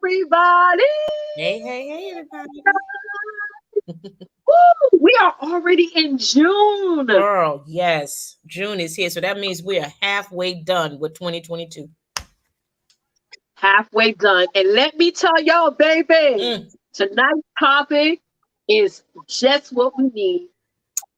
everybody. Hey, everybody. Woo, we are already in June. Girl, yes. June is here. So that means we are halfway done with 2022. Halfway done. And let me tell y'all, baby, tonight's topic is just what we need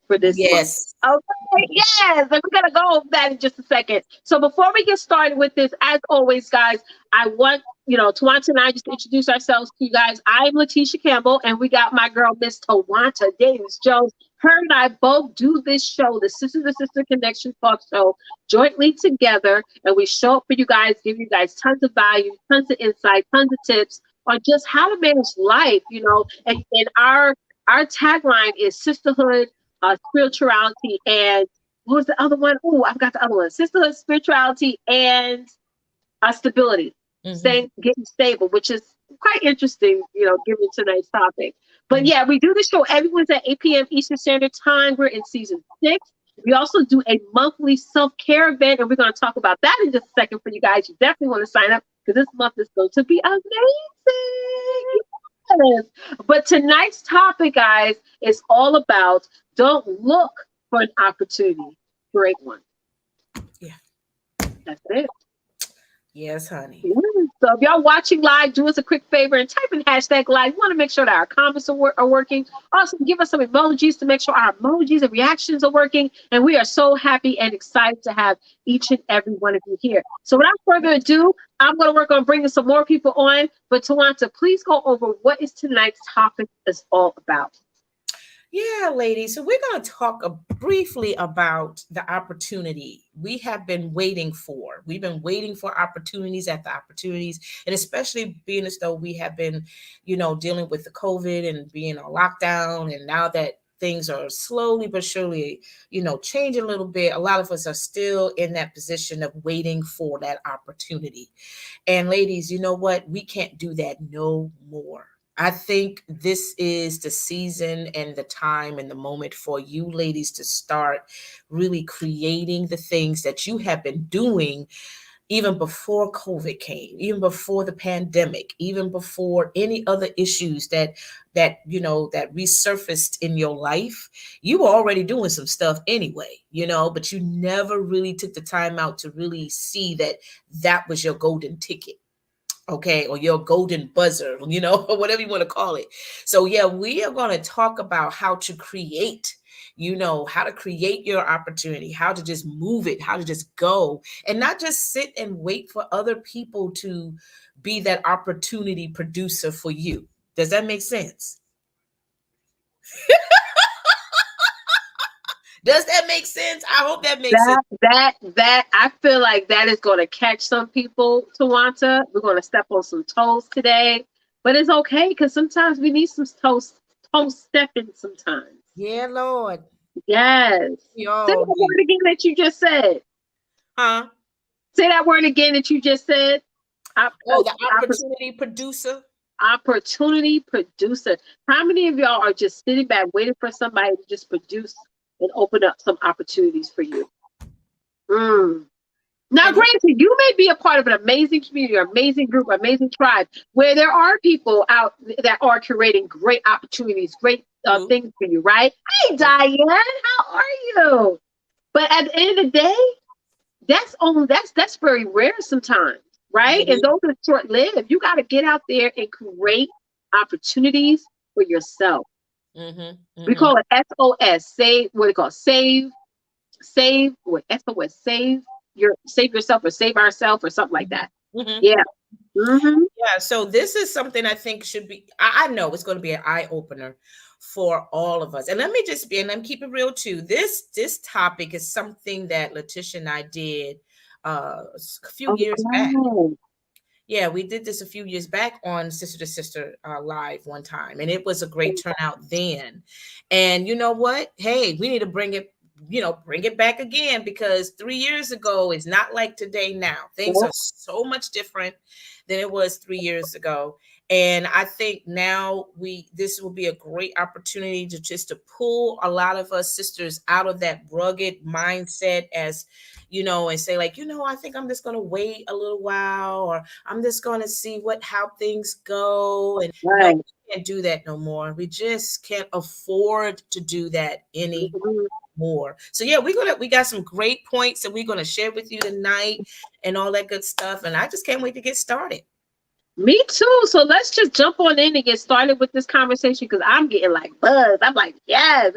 for this month. Yes. Okay, yes, and we're gonna go over that in just a second. So before we get started with this, as always, guys, I want Twonta and I just to introduce ourselves to you guys. I'm Leticia Campbell, and we got my girl, Miss Twonta Davis Jones. Her and I both do this show, the Sister to Sister Connection Talk Show, jointly together, and we show up for you guys, give you guys tons of value, tons of insight, tons of tips on just how to manage life, and our tagline is sisterhood, spirituality, and what was the other one? Oh, I've got the other one. Sisterhood, spirituality, and stability. Getting stable, which is quite interesting, given tonight's topic. But yeah, we do the show every Wednesday at 8 p.m. Eastern Standard Time. We're in season 6. We also do a monthly self-care event, and we're going to talk about that in just a second for you guys. You definitely want to sign up because this month is going to be amazing. Yes. But tonight's topic, guys, is all about don't look for an opportunity, create one. Yeah. That's it. Yes, honey. So if y'all watching live, do us a quick favor and type in hashtag live. We want to make sure that our comments are working. Also, give us some emojis to make sure our emojis and reactions are working. And we are so happy and excited to have each and every one of you here. So without further ado, I'm going to work on bringing some more people on. But Twonta, please go over what is tonight's topic is all about. Yeah, ladies. So we're going to talk briefly about the opportunity we have been waiting for. We've been waiting for opportunities after opportunities, and especially being as though we have been, dealing with the COVID and being on lockdown. And now that things are slowly but surely, changing a little bit, a lot of us are still in that position of waiting for that opportunity. And ladies, you know what? We can't do that no more. I think this is the season and the time and the moment for you ladies to start really creating the things that you have been doing even before COVID came, even before the pandemic, even before any other issues that resurfaced in your life. You were already doing some stuff anyway, but you never really took the time out to really see that was your golden ticket. Okay, or your golden buzzer, or whatever you want to call it. So yeah, we are going to talk about how to create, how to create your opportunity, how to just move it, how to just go and not just sit and wait for other people to be that opportunity producer for you. Does that make sense? Does that make sense? I hope that makes sense. That I feel like that is going to catch some people, Twonta. We're going to step on some toes today, but it's okay because sometimes we need some toes stepping sometimes. Yeah, Lord. Yes. Say that word again that you just said. Huh? Say that word again that you just said. The opportunity producer. Opportunity producer. How many of y'all are just sitting back waiting for somebody to just produce and open up some opportunities for you? Now, granted, you may be a part of an amazing community, an amazing group, an amazing tribe, where there are people out that are curating great opportunities, great things for you, right? Hey, Diane, how are you? But at the end of the day, that's very rare sometimes, right? And those are short-lived. You got to get out there and create opportunities for yourself. We call it SOS. Save. What do you call it? Save. What SOS? Save yourself or save ourselves or something like that. Yeah. Yeah. So this is something I think should be. I know it's going to be an eye opener for all of us. And let me keep it real too. This topic is something that Leticia and I did a few years back. Yeah, we did this a few years back on Sister to Sister Live one time, and it was a great turnout then. And you know what? Hey, we need to bring it back again because 3 years ago is not like today now. Things are so much different. than it was 3 years ago. And I think now this will be a great opportunity to just to pull a lot of us sisters out of that rugged mindset, as you know, and say like, I think I'm just going to wait a little while, or I'm just going to see how things go. And no, Right. we can't do that no more. We just can't afford to do that any Mhm. more. So yeah, we got some great points that we're gonna share with you tonight and all that good stuff. And I just can't wait to get started. Me too. So let's just jump on in and get started with this conversation because I'm getting like buzz. I'm like, yes,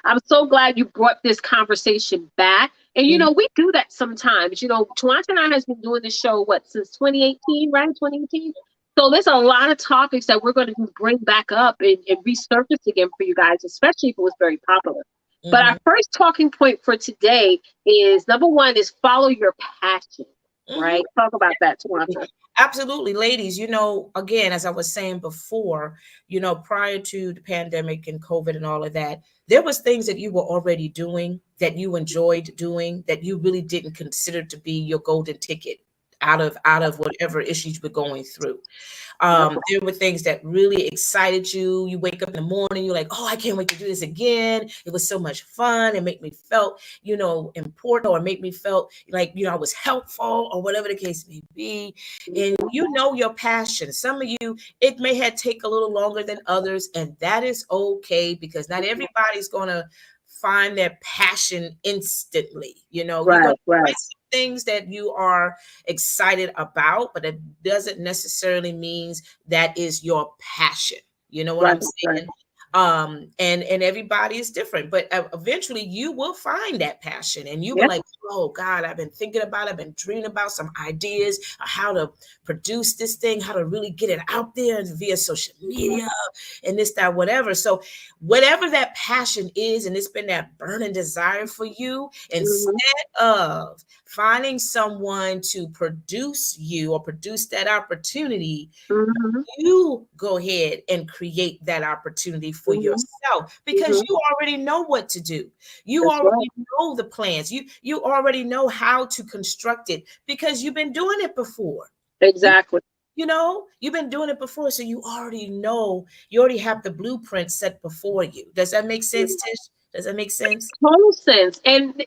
I'm so glad you brought this conversation back. And Mhm. we do that sometimes. Tawanta and I has been doing this show since 2018, right? 2018. So there's a lot of topics that we're going to bring back up and resurface again for you guys, especially if it was very popular. But our Mhm. first talking point for today is number one is follow your passion, Mhm. right? Talk about that, Tawanta. Absolutely, ladies. Again, as I was saying before, prior to the pandemic and COVID and all of that, there was things that you were already doing that you enjoyed doing that you really didn't consider to be your golden ticket out of whatever issues you were going through. Yep. There were things that really excited you. You wake up in the morning, you're like, oh, I can't wait to do this again. It was so much fun. It made me felt, important, or make me felt like, I was helpful, or whatever the case may be. And your passion. Some of you, it may have take a little longer than others, and that is okay, because not everybody's gonna find their passion instantly. You're gonna Right, right, find some things that you are excited about, but it doesn't necessarily means that is your passion. You know what right, I'm right. saying? And everybody is different, but eventually you will find that passion, and you will Yep. like, oh God, I've been thinking about, I've been dreaming about some ideas of how to produce this thing, how to really get it out there via social media and this, that, whatever. So whatever that passion is, and it's been that burning desire for you, Mm-hmm, instead of finding someone to produce you or produce that opportunity, mm-hmm, you go ahead and create that opportunity for mm-hmm, yourself, because mm-hmm. you already know what to do. You That's right. already know the plans. You already know how to construct it, because you've been doing it before. You Exactly. you've been doing it before, so you already know. You already have the blueprint set before you. Does that make sense, Tish? Does that make sense? Total sense. And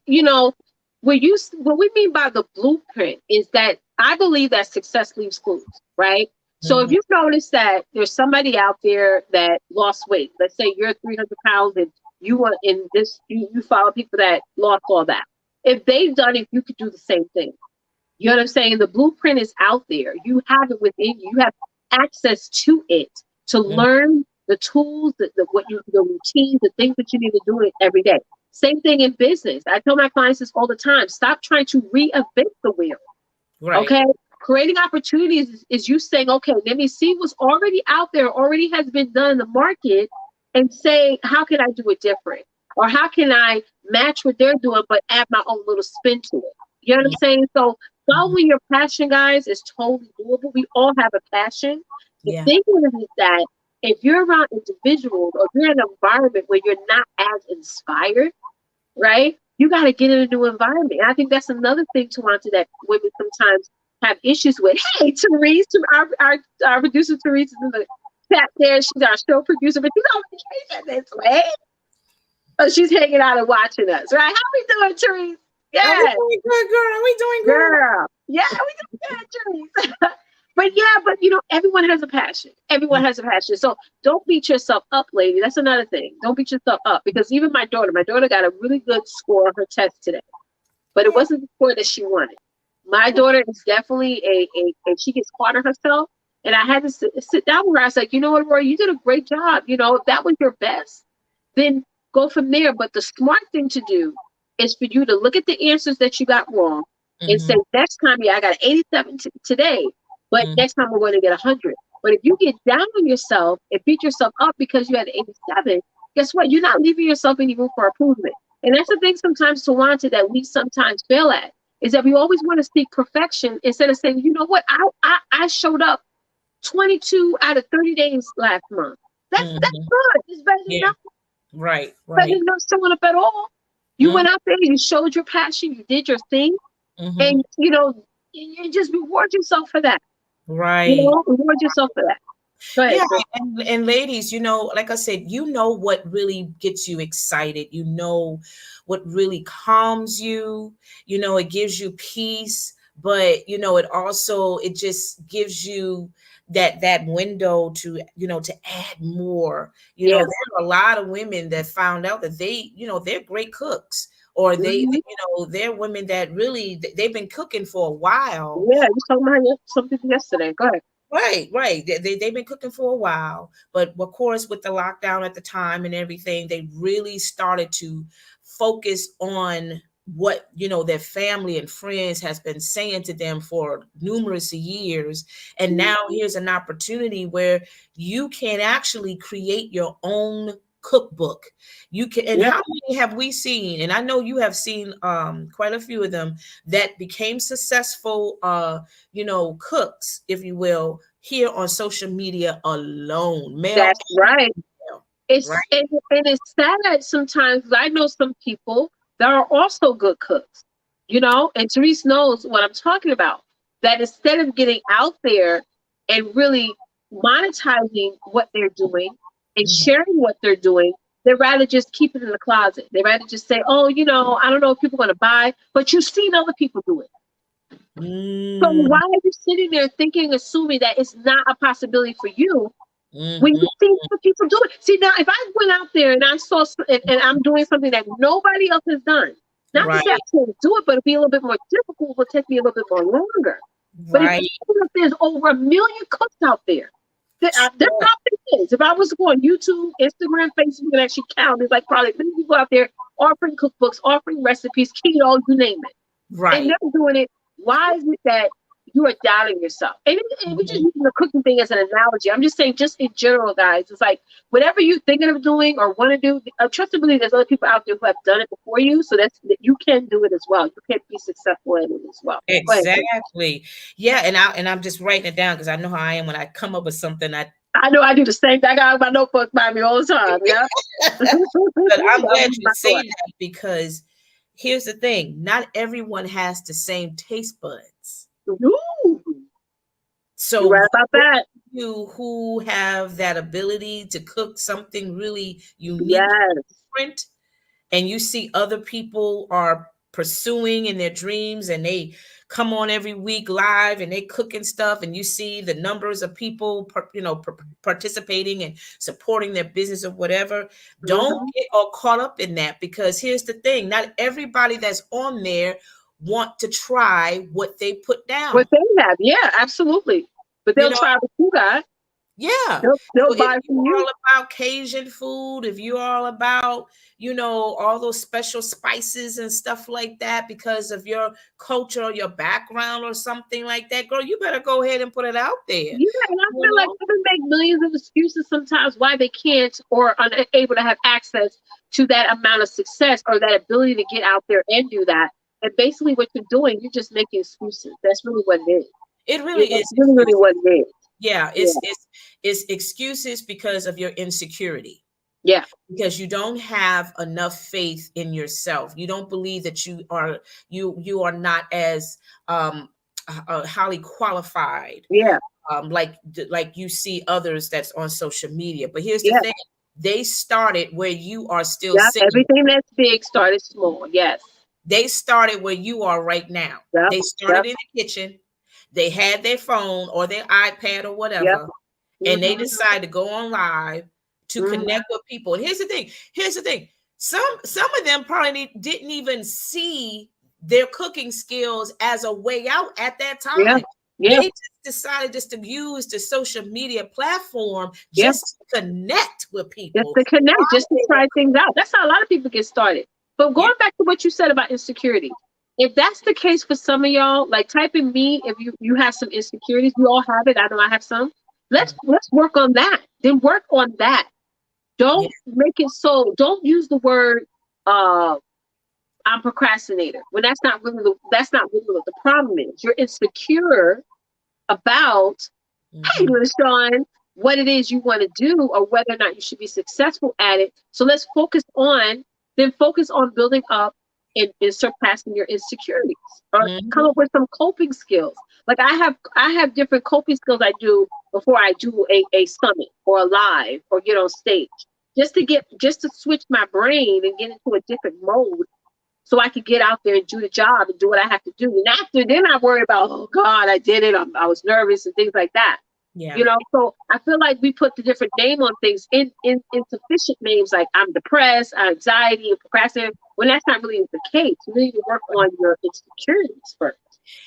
what we mean by the blueprint is that I believe that success leaves clues, right? So if Mhm. you notice that there's somebody out there that lost weight, let's say you're 300 pounds and you want in this, you follow people that lost all that. If they've done it, you could do the same thing. You know what I'm saying? The blueprint is out there. You have it within you. You have access to it to Mhm. learn the tools, the routines, the things that you need to do it every day. Same thing in business. I tell my clients this all the time. Stop trying to reinvent the wheel. Right. Okay. Creating opportunities is you saying, okay, let me see what's already out there, already has been done in the market, and say, how can I do it different? Or how can I match what they're doing, but add my own little spin to it? You know what I'm saying? So Mhm. following your passion, guys, is totally doable. We all have a passion. The Yeah. thing is that if you're around individuals or you're in an environment where you're not as inspired, right? You got to get in a new environment. And I think that's another thing to want to that women sometimes have issues with. Hey, Therese, our producer Therese is in the chat there. She's our show producer, but she's on vacation this way. So she's hanging out and watching us, right? How we doing, Therese? Are we Yes, doing good, girl? Are we doing good? girl. Yeah, we doing good, Therese. But yeah, everyone has a passion. Everyone has a passion. So don't beat yourself up, lady. That's another thing. Don't beat yourself up because even my daughter got a really good score on her test today, but it Yeah. wasn't the score that she wanted. My daughter is definitely and she gets hard on herself. And I had to sit down with her. I was like, you know what, Roy, you did a great job. If that was your best, then go from there. But the smart thing to do is for you to look at the answers that you got wrong and say, Mhm. next time, yeah, I got 87 today, but Mhm. next time we're going to get 100. But if you get down on yourself and beat yourself up because you had 87, guess what? You're not leaving yourself any room for improvement. And that's the thing sometimes to want to that we sometimes fail at is that we always want to seek perfection instead of saying, you know what, I showed up 22 out of 30 days last month. That's Mhm. good. It's better than Yeah. nothing. Right. Better Right. than not showing up at all. You Mhm. went out there, you showed your passion, you did your thing, Mhm. and you just reward yourself for that. You Right. know, reward yourself for that. Go ahead, Yeah, sis. and ladies, like I said, what really gets you excited. What really calms you. It gives you peace, but it just gives you that window to add more. There Yeah. are a lot of women that found out that they're great cooks, or Hmm. they're women that really they've been cooking for a while. Yeah, you talking about something yesterday. Go ahead. Right, right. They've been cooking for a while, but of course, with the lockdown at the time and everything, they really started to focus on what their family and friends has been saying to them for numerous years. And now here's an opportunity where you can actually create your own cookbook. You can, and Yeah, how many have we seen? And I know you have seen quite a few of them that became successful cooks, if you will, here on social media alone, male that's and right. female, It's right? and it's sad sometimes 'cause I know some people that are also good cooks, and Therese knows what I'm talking about. That instead of getting out there and really monetizing what they're doing and Mhm. sharing what they're doing, they'd rather just keep it in the closet. They'd rather just say, "Oh, I don't know if people are going to buy," but you've seen other people do it. So Mm, why are you sitting there thinking, assuming that it's not a possibility for you when mhm, you see other people do it? See, now if I went out there and I saw and I'm doing something that nobody else has done, not to say I right, can't do it, but it'll be a little bit more difficult. It will take me a little bit more longer. But if you right. see that there's over 1 million cooks out there, that's Sure. how it is. If I was to go on YouTube, Instagram, Facebook, and actually count, there's like probably 50 people out there offering cookbooks, offering recipes, keto, you name it, and Right. they're doing it. Why is it that you are doubting yourself? And we're just Mhm. using the cooking thing as an analogy. I'm just saying, just in general, guys, it's like whatever you're thinking of doing or want to do, trust and believe there's other people out there who have done it before you, so that you can do it as well. You can be successful at it as well. Go ahead, sis. Exactly. Yeah, and I'm just writing it down because I know how I am when I come up with something. I I know I do the same thing. I got my notebook by me all the time. Yeah. But I'm I'm glad in you my say thought. that because here's the thing: not everyone has the same taste buds. Ooh, you're So right about that. you who have that ability to cook something really unique, Yes. different, and you see other people are pursuing in their dreams and they come on every week live and they cooking stuff and you see the numbers of people participating and supporting their business or whatever, don't Hmm. get all caught up in that, because here's the thing: not everybody that's on there want to try what they put What down. they have, yeah, absolutely. But you they'll know try what you got. Yeah. They'll So if buy you're from you. all about Cajun food, if you're all about, all those special spices and stuff like that because of your culture or your background or something like that, girl, you better go ahead and put it out there. Yeah, and I You feel like know? people make millions of excuses sometimes why they can't or are unable to have access to that amount of success or that ability to get out there and do that. And basically, what you're doing, you're just making excuses. That's really what it is. It really That's is really, really excuses. what it is. Yeah, Yeah, it's excuses because of your insecurity. yeah, Because you don't have enough faith in yourself. You don't believe that you are not as highly qualified, yeah, like you see others that's on social media. But here's the yeah, thing: they started where you are still yeah. sitting. Everything that's big started small. Yes. They started where you are right now. Yep, They yep, started in the kitchen. They had their phone or their iPad or yep. whatever, and they Hmm. decide to go on live to Hmm. connect with people. And here's the thing: some of them probably didn't even see their cooking skills as a way out at that Yeah, time. yeah, They just decided just to use the social media platform yeah. just to connect with Just people to connect, while just to they were try things out. That's how a lot of people get started. But yeah. going back to what you said about insecurity, if that's the case for some of y'all, like type in me if you have some insecurities. We all have it. I know I have some. Let's work on that. Then work on that. Yeah. Don't make it so. Don't use the word uh I'm procrastinator when that's not really what the problem is. You're insecure about, hey, Mhm. LaShawn, what it is you want to do or whether or not you should be successful at it. So let's focus on building up in surpassing your insecurities, or come Mhm. up with some coping skills. Like I have different coping skills I do before I do a summit or a live or get on stage, just to switch my brain and get into a different mode so I could get out there and do the job and do what I have to do. And after, then I worry about, oh God, I did it. I was nervous and things like that. Yeah. So I feel like we put the different name on things in insufficient names, like I'm depressed, anxiety, and procrastinating, when that's not really the case. You need to work on your insecurities first.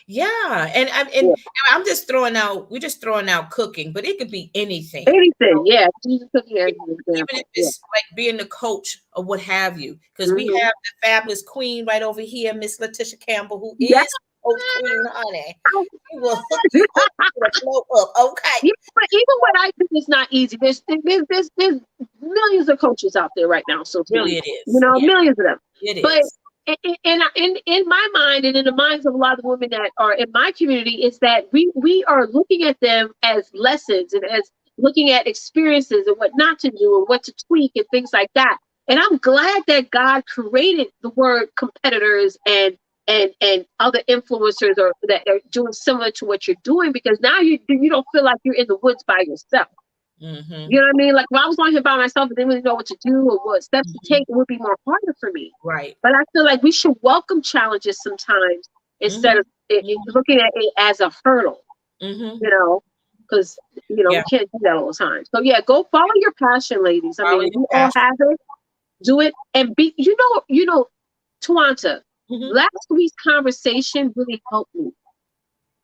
Yeah, Yeah. and I'm just throwing out. We're just throwing out cooking, but it could be anything. Anything, yeah. Jesus took me as an Even if example. Yeah. it's like being the coach or what have you, because we Hmm. have the fabulous queen right over here, Miss Leticia Campbell, who Yeah. is coach queen, honey. We will hook you up to the flow up, okay? Yeah, but even what I do is not easy. There's millions of coaches out there right now, social Really, media. it is. Yeah, Millions of them. it But is. in my mind and in the minds of a lot of the women that are in my community, is that we are looking at them as lessons and as looking at experiences and what not to do and what to tweak and things like that. And I'm glad that God created the word competitors and other influencers or that are doing similar to what you're doing, because now you don't feel like you're in the woods by yourself. Mm-hmm. You know what I mean? Like, if I was on here by myself and didn't really know what to do or what steps to take, Mm-hmm. it would be more harder for me. Right. But I feel like we should welcome challenges sometimes instead Mm-hmm. of looking at it as a hurdle, Mm-hmm. you know, because, we Yeah. can't do that all the time. So, yeah, go follow your passion, ladies. I Follow mean, your we all passion. have it. Do it and be, Twonta, Mm-hmm. last week's conversation really helped me,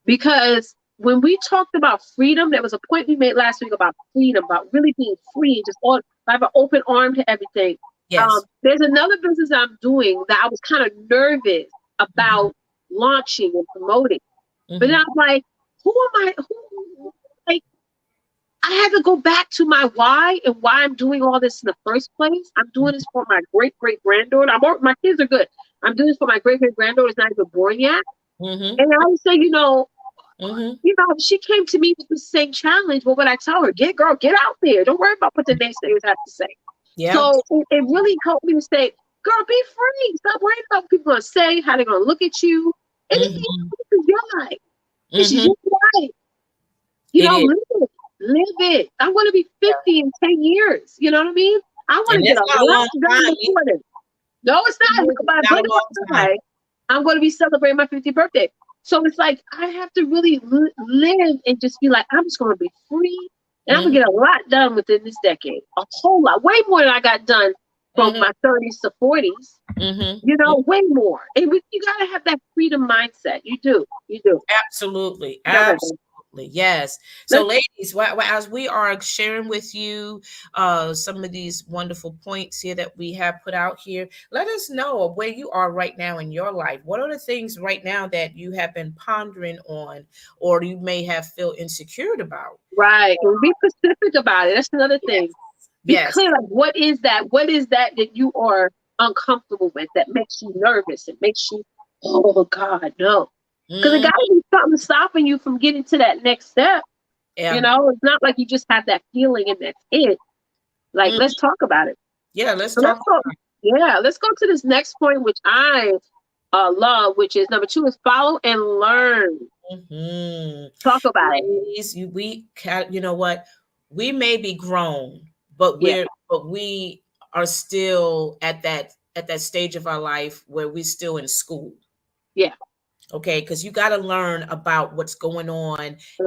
because when we talked about freedom, there was a point we made last week about freedom, about really being free, just all have an open arm to everything. Yes. There's another business I'm doing that I was kind of nervous Mm-hmm. about launching and promoting, but then Mm-hmm. I'm like, who am I? Who, like, I had to go back to my why and why I'm doing all this in the first place. I'm doing this for my great great granddaughter. My kids are good. I'm doing this for my great great granddaughter. It's not even born yet. Mm-hmm. And I would say, Mm-hmm. she came to me with the same challenge. What would I tell her? Get out there. Don't worry about what the naysayers have to say. Yeah. So it really helped me to say, girl, be free. Stop worrying about what people are going to say, how they're going to look at you. Anything, Mm-hmm. this is your life. This is Mm-hmm. your life. It is. Live it. Live it. I want to be Yeah. 50 in 10 years. You know what I mean? I want And to get that's a not a lot long done time. before then. No, it's not. By the Not a birthday, long time. I'm going to be celebrating my 50th birthday. So it's like I have to really live and just be like, I'm just going to be free. And I'm going Mm-hmm. to get a lot done within this decade. A whole lot. Way more than I got done from Mm-hmm. my 30s to 40s. Mm-hmm. Way more. And you got to have that freedom mindset. You do. You do. Absolutely. Go ahead, babe. Absolutely. Yes. So, Let's, ladies, as we are sharing with you some of these wonderful points here that we have put out here, let us know where you are right now in your life. What are the things right now that you have been pondering on, or you may have feel insecure about? right. And be specific about it. That's another Yes. thing. Be Yes. clear. Like, what is that? What is that you are uncomfortable with, that makes you nervous? It makes you, oh God, no. Because it got Mm-hmm. to be something stopping you from getting to that next step. Yeah. It's not like you just have that feeling and that's it. Like, Mm. let's talk about it. Yeah. Let's So let's talk. go. Yeah, let's go to this next point, which I love, which is number 2 is follow and learn. Mm-hmm. Talk about it. Ladies, you know what? We may be grown, but Yeah, we are still at that stage of our life where we're still in school. yeah. Okay, because you got to learn about what's going on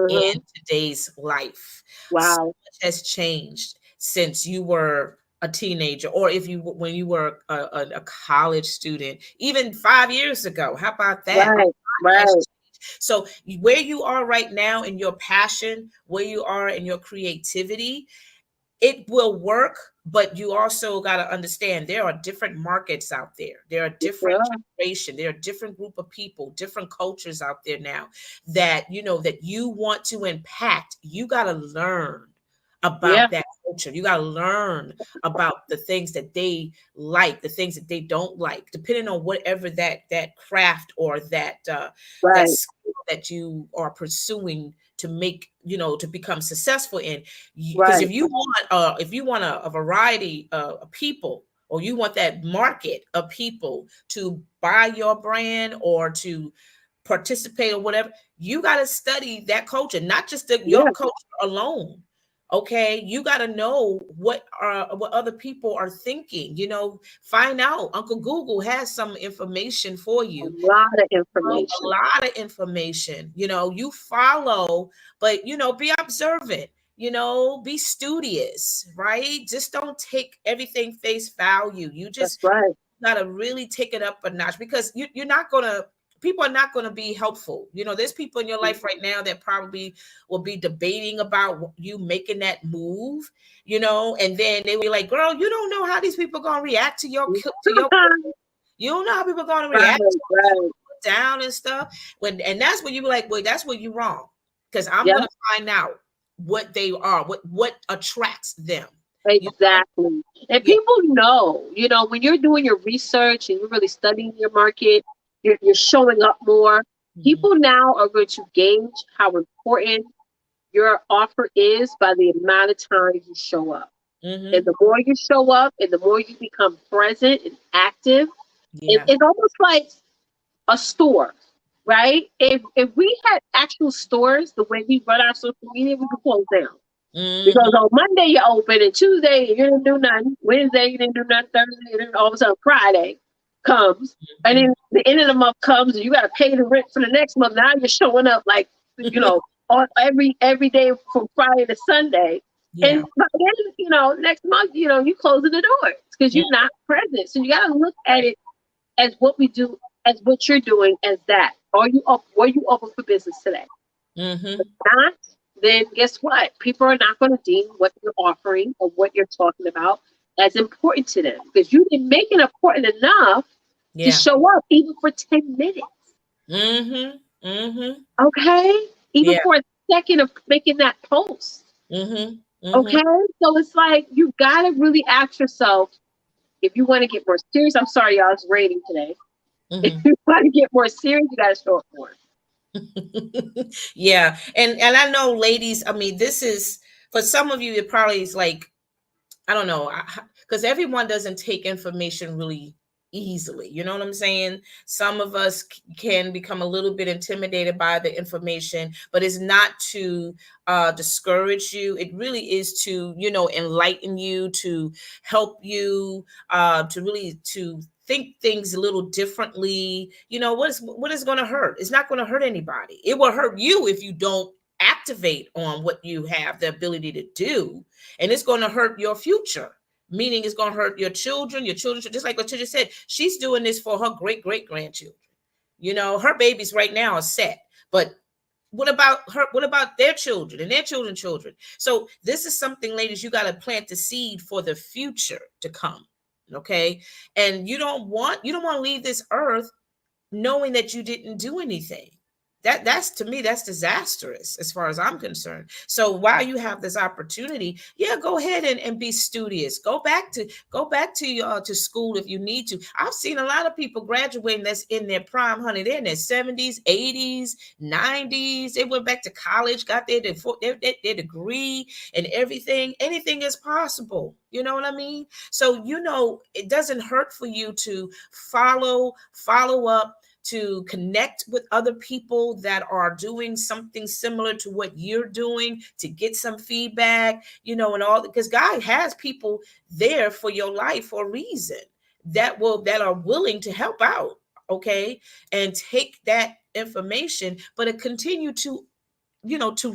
in Hmm. today's life. So Wow. much has changed since you were a teenager, or if you when you were a college student, even 5 years ago. How about that? Right, Has right, changed. So where you are right now in your passion, where you are in your creativity, it will work, but you also got to understand there are different markets out there. There are different yeah, generation, there are different group of people, different cultures out there now that that you want to impact. You got to learn yeah. about that culture. You got to learn about the things that they like, the things that they don't like, depending on whatever that craft or that Right, skill that you are pursuing to make to become successful in. Because right. if you want a variety of people, or you want that market of people to buy your brand or to participate or whatever, you got to study that culture, not just your Yeah, culture alone. Okay, you got to know what other people are thinking. Find out. Uncle Google has some information for a you. lot of A information. lot of information. You follow, but be observant. Be studious, right? Just don't take everything face value. You That's just right. gotta really take it up a notch, because you're not gonna people are not going to be helpful. There's people in your life right now that probably will be debating about you making that move, and then they will be like, girl, you don't know how these people are going to react to your you don't know how people are going to Right, react right. down and stuff. And that's when you be like, well, that's where you're wrong, because I'm Yeah, going to find out what they are, what attracts them. you know exactly. And yeah. people know, when you're doing your research and you're really studying your market, you're showing up more. Hmm. People now are going to gauge how important your offer is by the amount of times you show up. And Hmm. the more you show up and the more you become present and active, Yeah. it's almost like a store, right? If we had actual stores the way we run our social media, we could close down. Because Hmm. on Monday you open and Tuesday you didn't do nothing. Wednesday you didn't do nothing. Thursday and then all of a sudden Friday comes. And then the end of the month comes and you gotta pay the rent for the next month. Now you're showing up like, on every day from Friday to Sunday. Yeah. And by then, next month, you closing the doors because Mm. you're not present. So you gotta look at Right. it as what we do, as what you're doing as that. Were you open for business today? Hmm. Not, then guess what? People are not going to deem what you're offering or what you're talking about as important to them because you didn't make it important enough to Yeah. show up even for 10 minutes. Hmm. Hmm. Okay? Even Yeah. for a second of making that post. Hmm. Hmm. Okay? So it's like you got to really ask yourself if you want to get more serious. I'm sorry, y'all, it's raining today. If Hmm. you want to get more serious, you got to show up more. Yeah. And I know, ladies, I mean, this is for some of you, it probably is like, I don't know, because everyone doesn't take information really easily. You know what I'm saying? Some of us can become a little bit intimidated by the information, but it's not to discourage you. It really is to, enlighten you, to help you, to really to think things a little differently. What is going to hurt? It's not going to hurt anybody. It will hurt you if you don't activate on what you have the ability to do, and it's going to hurt your future, meaning it's going to hurt your children, just like Leticia said, she's doing this for her great grandchildren. Her babies right now are set, but what about their children and their children? So this is something, ladies, you got to plant the seed for the future to come. Okay. And you don't want to leave this earth knowing that you didn't do anything. That's to me, that's disastrous as far as I'm concerned. So while you have this opportunity, yeah, go ahead and be studious. Go back to school if you need to. I've seen a lot of people graduating that's in their prime, honey. They're in their 70s, 80s, 90s. They went back to college, got their degree and everything. Anything is possible. You know what I mean? So it doesn't hurt for you to follow up, to connect with other people that are doing something similar to what you're doing, to get some feedback, and all, because God has people there for your life for a reason, that are willing to help out. Okay. And take that information, but continue to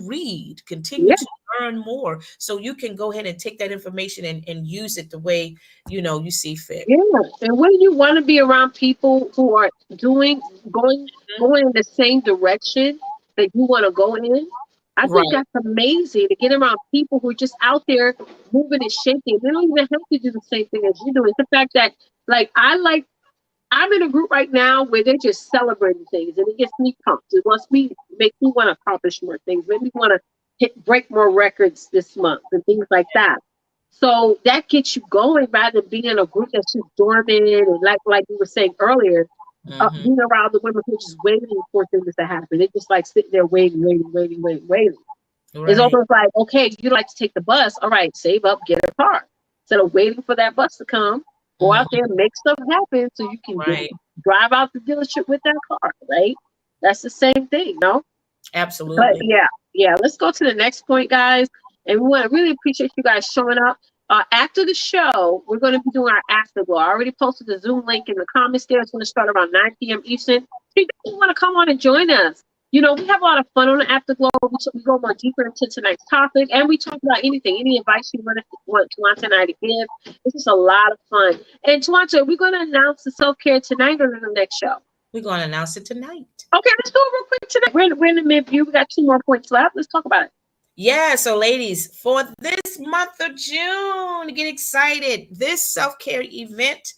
read, continue Yeah. to learn more, so you can go ahead and take that information and use it the way you see fit. Yeah, and when you want to be around people who are doing going going in the same direction that you want to go in, I think Right. that's amazing to get around people who are just out there moving and shaking. They don't even have to do the same thing as you do. It's the fact that, I'm in a group right now where they're just celebrating things, and it gets me pumped. Makes me want to accomplish more things. Make me want to break more records this month and things like that. So that gets you going rather than being in a group that's just dormant and like we were saying earlier, Hmm. being around the women who are just waiting for things to happen. They're just like sitting there waiting. It's Right. almost like, okay, you don't like to take the bus. All right, save up, get a car. Instead of waiting for that bus to come, Go out there and make stuff happen so you can Right. drive out the dealership with that car, right? That's the same thing, no? But Absolutely. yeah, yeah. Let's go to the next point, guys. And we want to really appreciate you guys showing up. After the show, we're going to be doing our afterglow. I already posted the Zoom link in the comments there. It's going to start around 9 p.m. Eastern. If you want to come on and join us, you know, we have a lot of fun on the afterglow. We go more deeper into tonight's topic, and we talk about anything, any advice you want Twonta and I to give. This is a lot of fun. And Twonta, we're going to announce the self care tonight or in the next show. We're going to announce it tonight. Okay, let's do it real quick tonight. We're in the mid-view. We got 2 more points left. Let's talk about it. Yeah, so ladies, for this month of June, get excited. This self-care event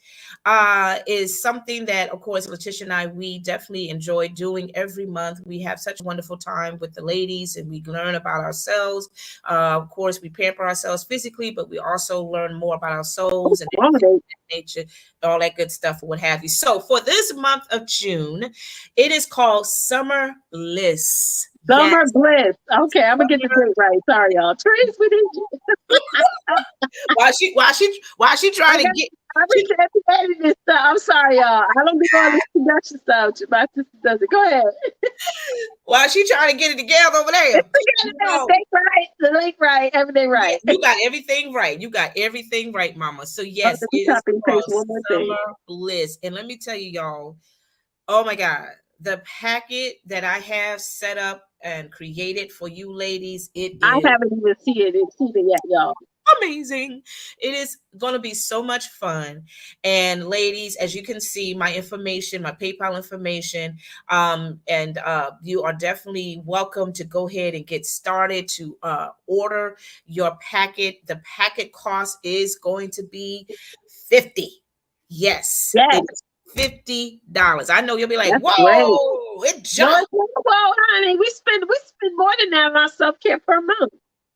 is something that, of course, Leticia and I, we definitely enjoy doing every month. We have such a wonderful time with the ladies and we learn about ourselves. Of course, we pamper ourselves physically, but we also learn more about our souls and nature, all that good stuff, or what have you. So for this month of June, it is called Summer Bliss. Summer Bliss. Okay, I'm gonna get the date right. Sorry, y'all. Therese, we did you. While she trying to get. I'm editing this stuff. I'm sorry, y'all. I don't do all this production stuff. My sister does it. Go ahead. While she trying to get it together over there. The link right, everything right. You got everything right. You got everything right, Mama. So yes, it is called Summer Bliss. And let me tell you, y'all. Oh my God, the packet that I have set up and created for you ladies, I haven't even seen it yet, y'all. Amazing. It is going to be so much fun. And ladies, as you can see, my information, my PayPal information, and you are definitely welcome to go ahead and get started to order your packet. The packet cost is going to be $50. Yes. It's $50. I know you'll be like, that's whoa, great. It jumped. Whoa, honey, we spend more than that on our self-care per month.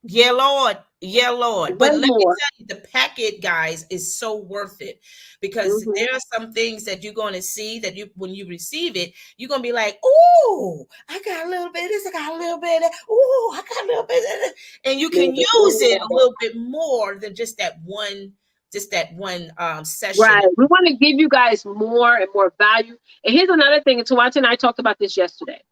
Yeah, Lord. Yeah, Lord. But let me tell you, the packet, guys, is so worth it because there are some things that you're going to see that when you receive it, you're going to be like, oh, I got a little bit of this, I got a little bit of that. Oh, I got a little bit of that. And you can use it a little bit more than just that one session. Right. We want to give you guys more and more value. And here's another thing, and Twonta and I talked about this yesterday.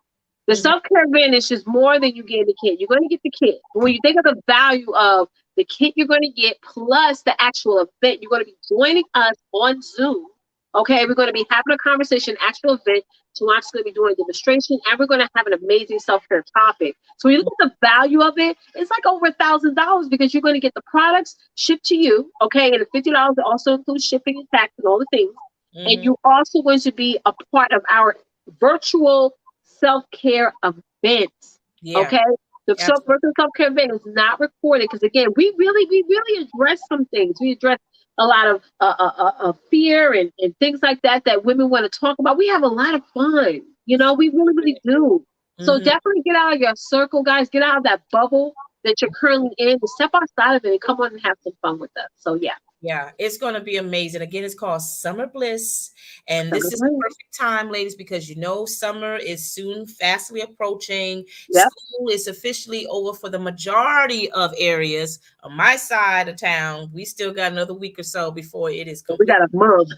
The self-care advantage is more than you get the kit. You're going to get the kit. When you think of the value of the kit you're going to get plus the actual event, you're going to be joining us on Zoom. Okay, we're going to be having a conversation, actual event. Twonta's going to be doing a demonstration, and we're going to have an amazing self-care topic. So when you look at the value of it, it's like over $1,000 because you're going to get the products shipped to you. Okay, and the $50 also includes shipping and tax and all the things. And you're also going to be a part of our virtual self-care events. Okay, the virtual self-care event is not recorded because again, we really address some things. We address a lot of fear and things like that women want to talk about. We have a lot of fun, you know, we really do. So definitely get out of your circle, guys. Get out of that bubble that you're currently in and step outside of it and come on and have some fun with us. So yeah, it's going to be amazing. Again, it's called Summer Bliss. And this is the perfect time, ladies, because you know summer is soon fastly approaching. School is officially over for the majority of areas. On my side of town, we still got another week or so before it is complete. We got a month.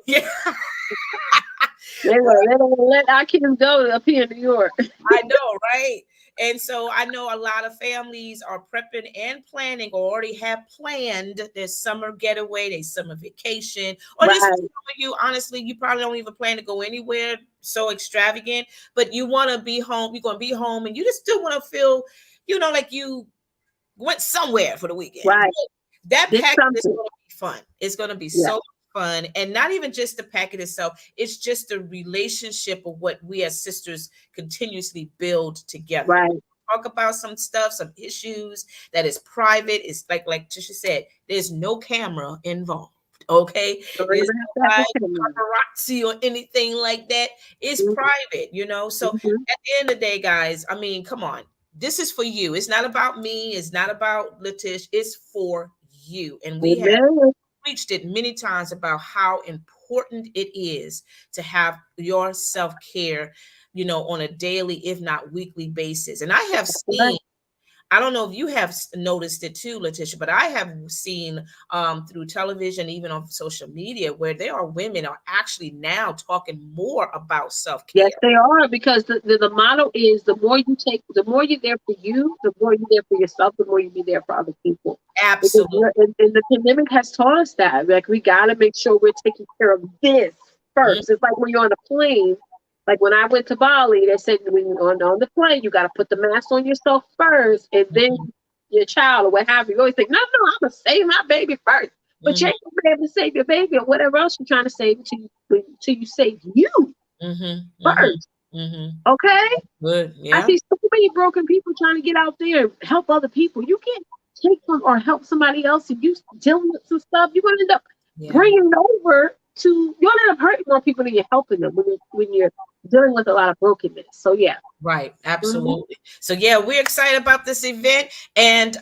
Yeah. They don't let our kids go up here in New York. I know, right? And so I know a lot of families are prepping and planning or already have planned their summer getaway, their summer vacation. Or just some of you, honestly, you probably don't even plan to go anywhere so extravagant, but you want to be home. You're going to be home and you just still want to feel, you know, like you went somewhere for the weekend. Right. That package is going to be fun. It's going to be so fun. And not even just the packet itself, it's just the relationship of what we as sisters continuously build together. Right. Talk about some stuff, some issues that is private. It's like Tisha said, there's no camera involved. Okay, there's no paparazzi or anything like that. It's private, you know. So at the end of the day, guys, I mean, come on, this is for you. It's not about me. It's not about Leticia. It's for you, and we have preached it many times about how important it is to have your self-care, you know, on a daily, if not weekly basis. And I have seen I don't know if you have noticed it too, Letitia, but I have seen through television, even on social media, where there are women are actually now talking more about Yes, self-care. they are, because the motto is the more you take, the more you're there for you, the more you're there for yourself, the more you be there for other people. Because Absolutely. and the pandemic has taught us that. Like, we got to make sure we're taking care of this Mm, first. It's like when you're on a plane. Like when I went to Bali, they said when you're on the plane, you got to put the mask on yourself first, and then mhm, your child or what have you. You always think, no, no, I'm gonna save my baby first. But you mhm, ain't gonna be able to save your baby or whatever else you're trying to save until you save you mhm, mhm, first. mhm. Okay? Good. I Yeah. see so many broken people trying to get out there and help other people. You can't take from or help somebody else and you dealing with some stuff. You're gonna end up Yeah. bringing it over to. You're gonna end up hurting more people than you're helping them when you're dealing with a lot of brokenness. So yeah. Right, Mhm. absolutely. So yeah, we're excited about this event, and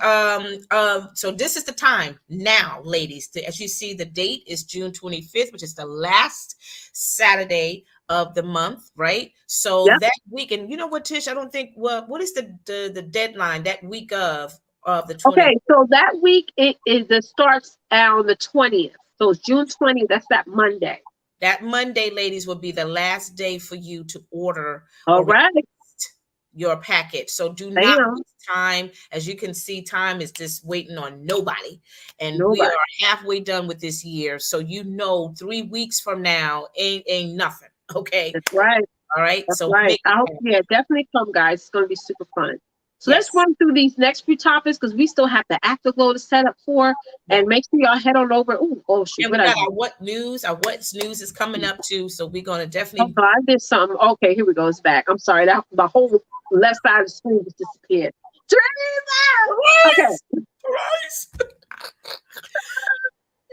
so this is the time now, ladies. As you see, the date is June 25th, which is the last Saturday of the month, right? So Yeah. that week, and you know what, Tish? I don't think what is the deadline that week of the 20th? Okay. So that week it starts on the 20th. So it's June 20th. That's that Monday. That Monday, ladies, will be the last day for you to order All or right. your package. So do not Bam. waste time. As you can see, time is just waiting on nobody. And we Nobody. are halfway done with this year. So 3 weeks from now ain't nothing. Okay. That's right. All right. That's So right. make it I hope, happen. yeah, definitely come, guys. It's going to be super fun. So let's Yes. run through these next few topics because we still have the Afterglow to set up for. Yeah. And make sure y'all head on over. Ooh, oh, shoot. And What we I got do? our what's news is coming up too. So we're gonna Oh, definitely no, I did something. Okay, here we go. It's back. I'm sorry. That the whole left side of the screen just disappeared. Teresa! Okay. Christ, Christ.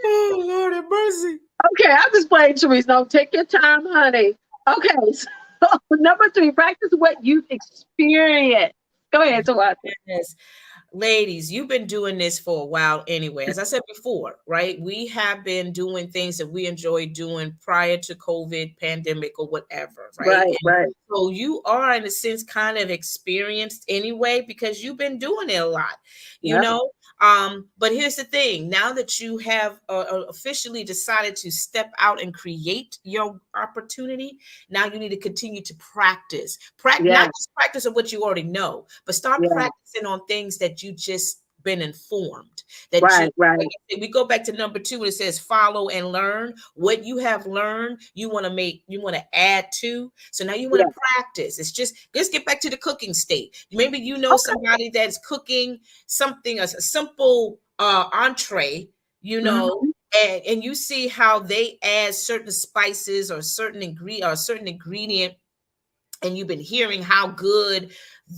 Oh Lord have mercy. Okay. I'm just playing, Teresa. No, take your time, honey. Okay. So, number 3, practice what you've experienced. Go ahead, Tawanda. Yes. Ladies, you've been doing this for a while anyway. As I said before, right? We have been doing things that we enjoy doing prior to COVID pandemic or whatever, right? Right, And right. so you are in a sense kind of experienced anyway because you've been doing it a lot, you Yep, know? But here's the thing, now that you have officially decided to step out and create your opportunity, now you need to continue to practice. Not yeah, just practice of what you already know, but start yeah. practicing on things that you just been informed that you Right, right. like I said, we go back to number 2 when it says follow and learn what you have learned you want to add to, so now you want Yeah. to practice. It's just let's get back to the cooking state. Maybe you know Okay. somebody that's cooking something a simple entree, you know, Mhm. and you see how they add certain spices or certain ingredient, and you've been hearing how good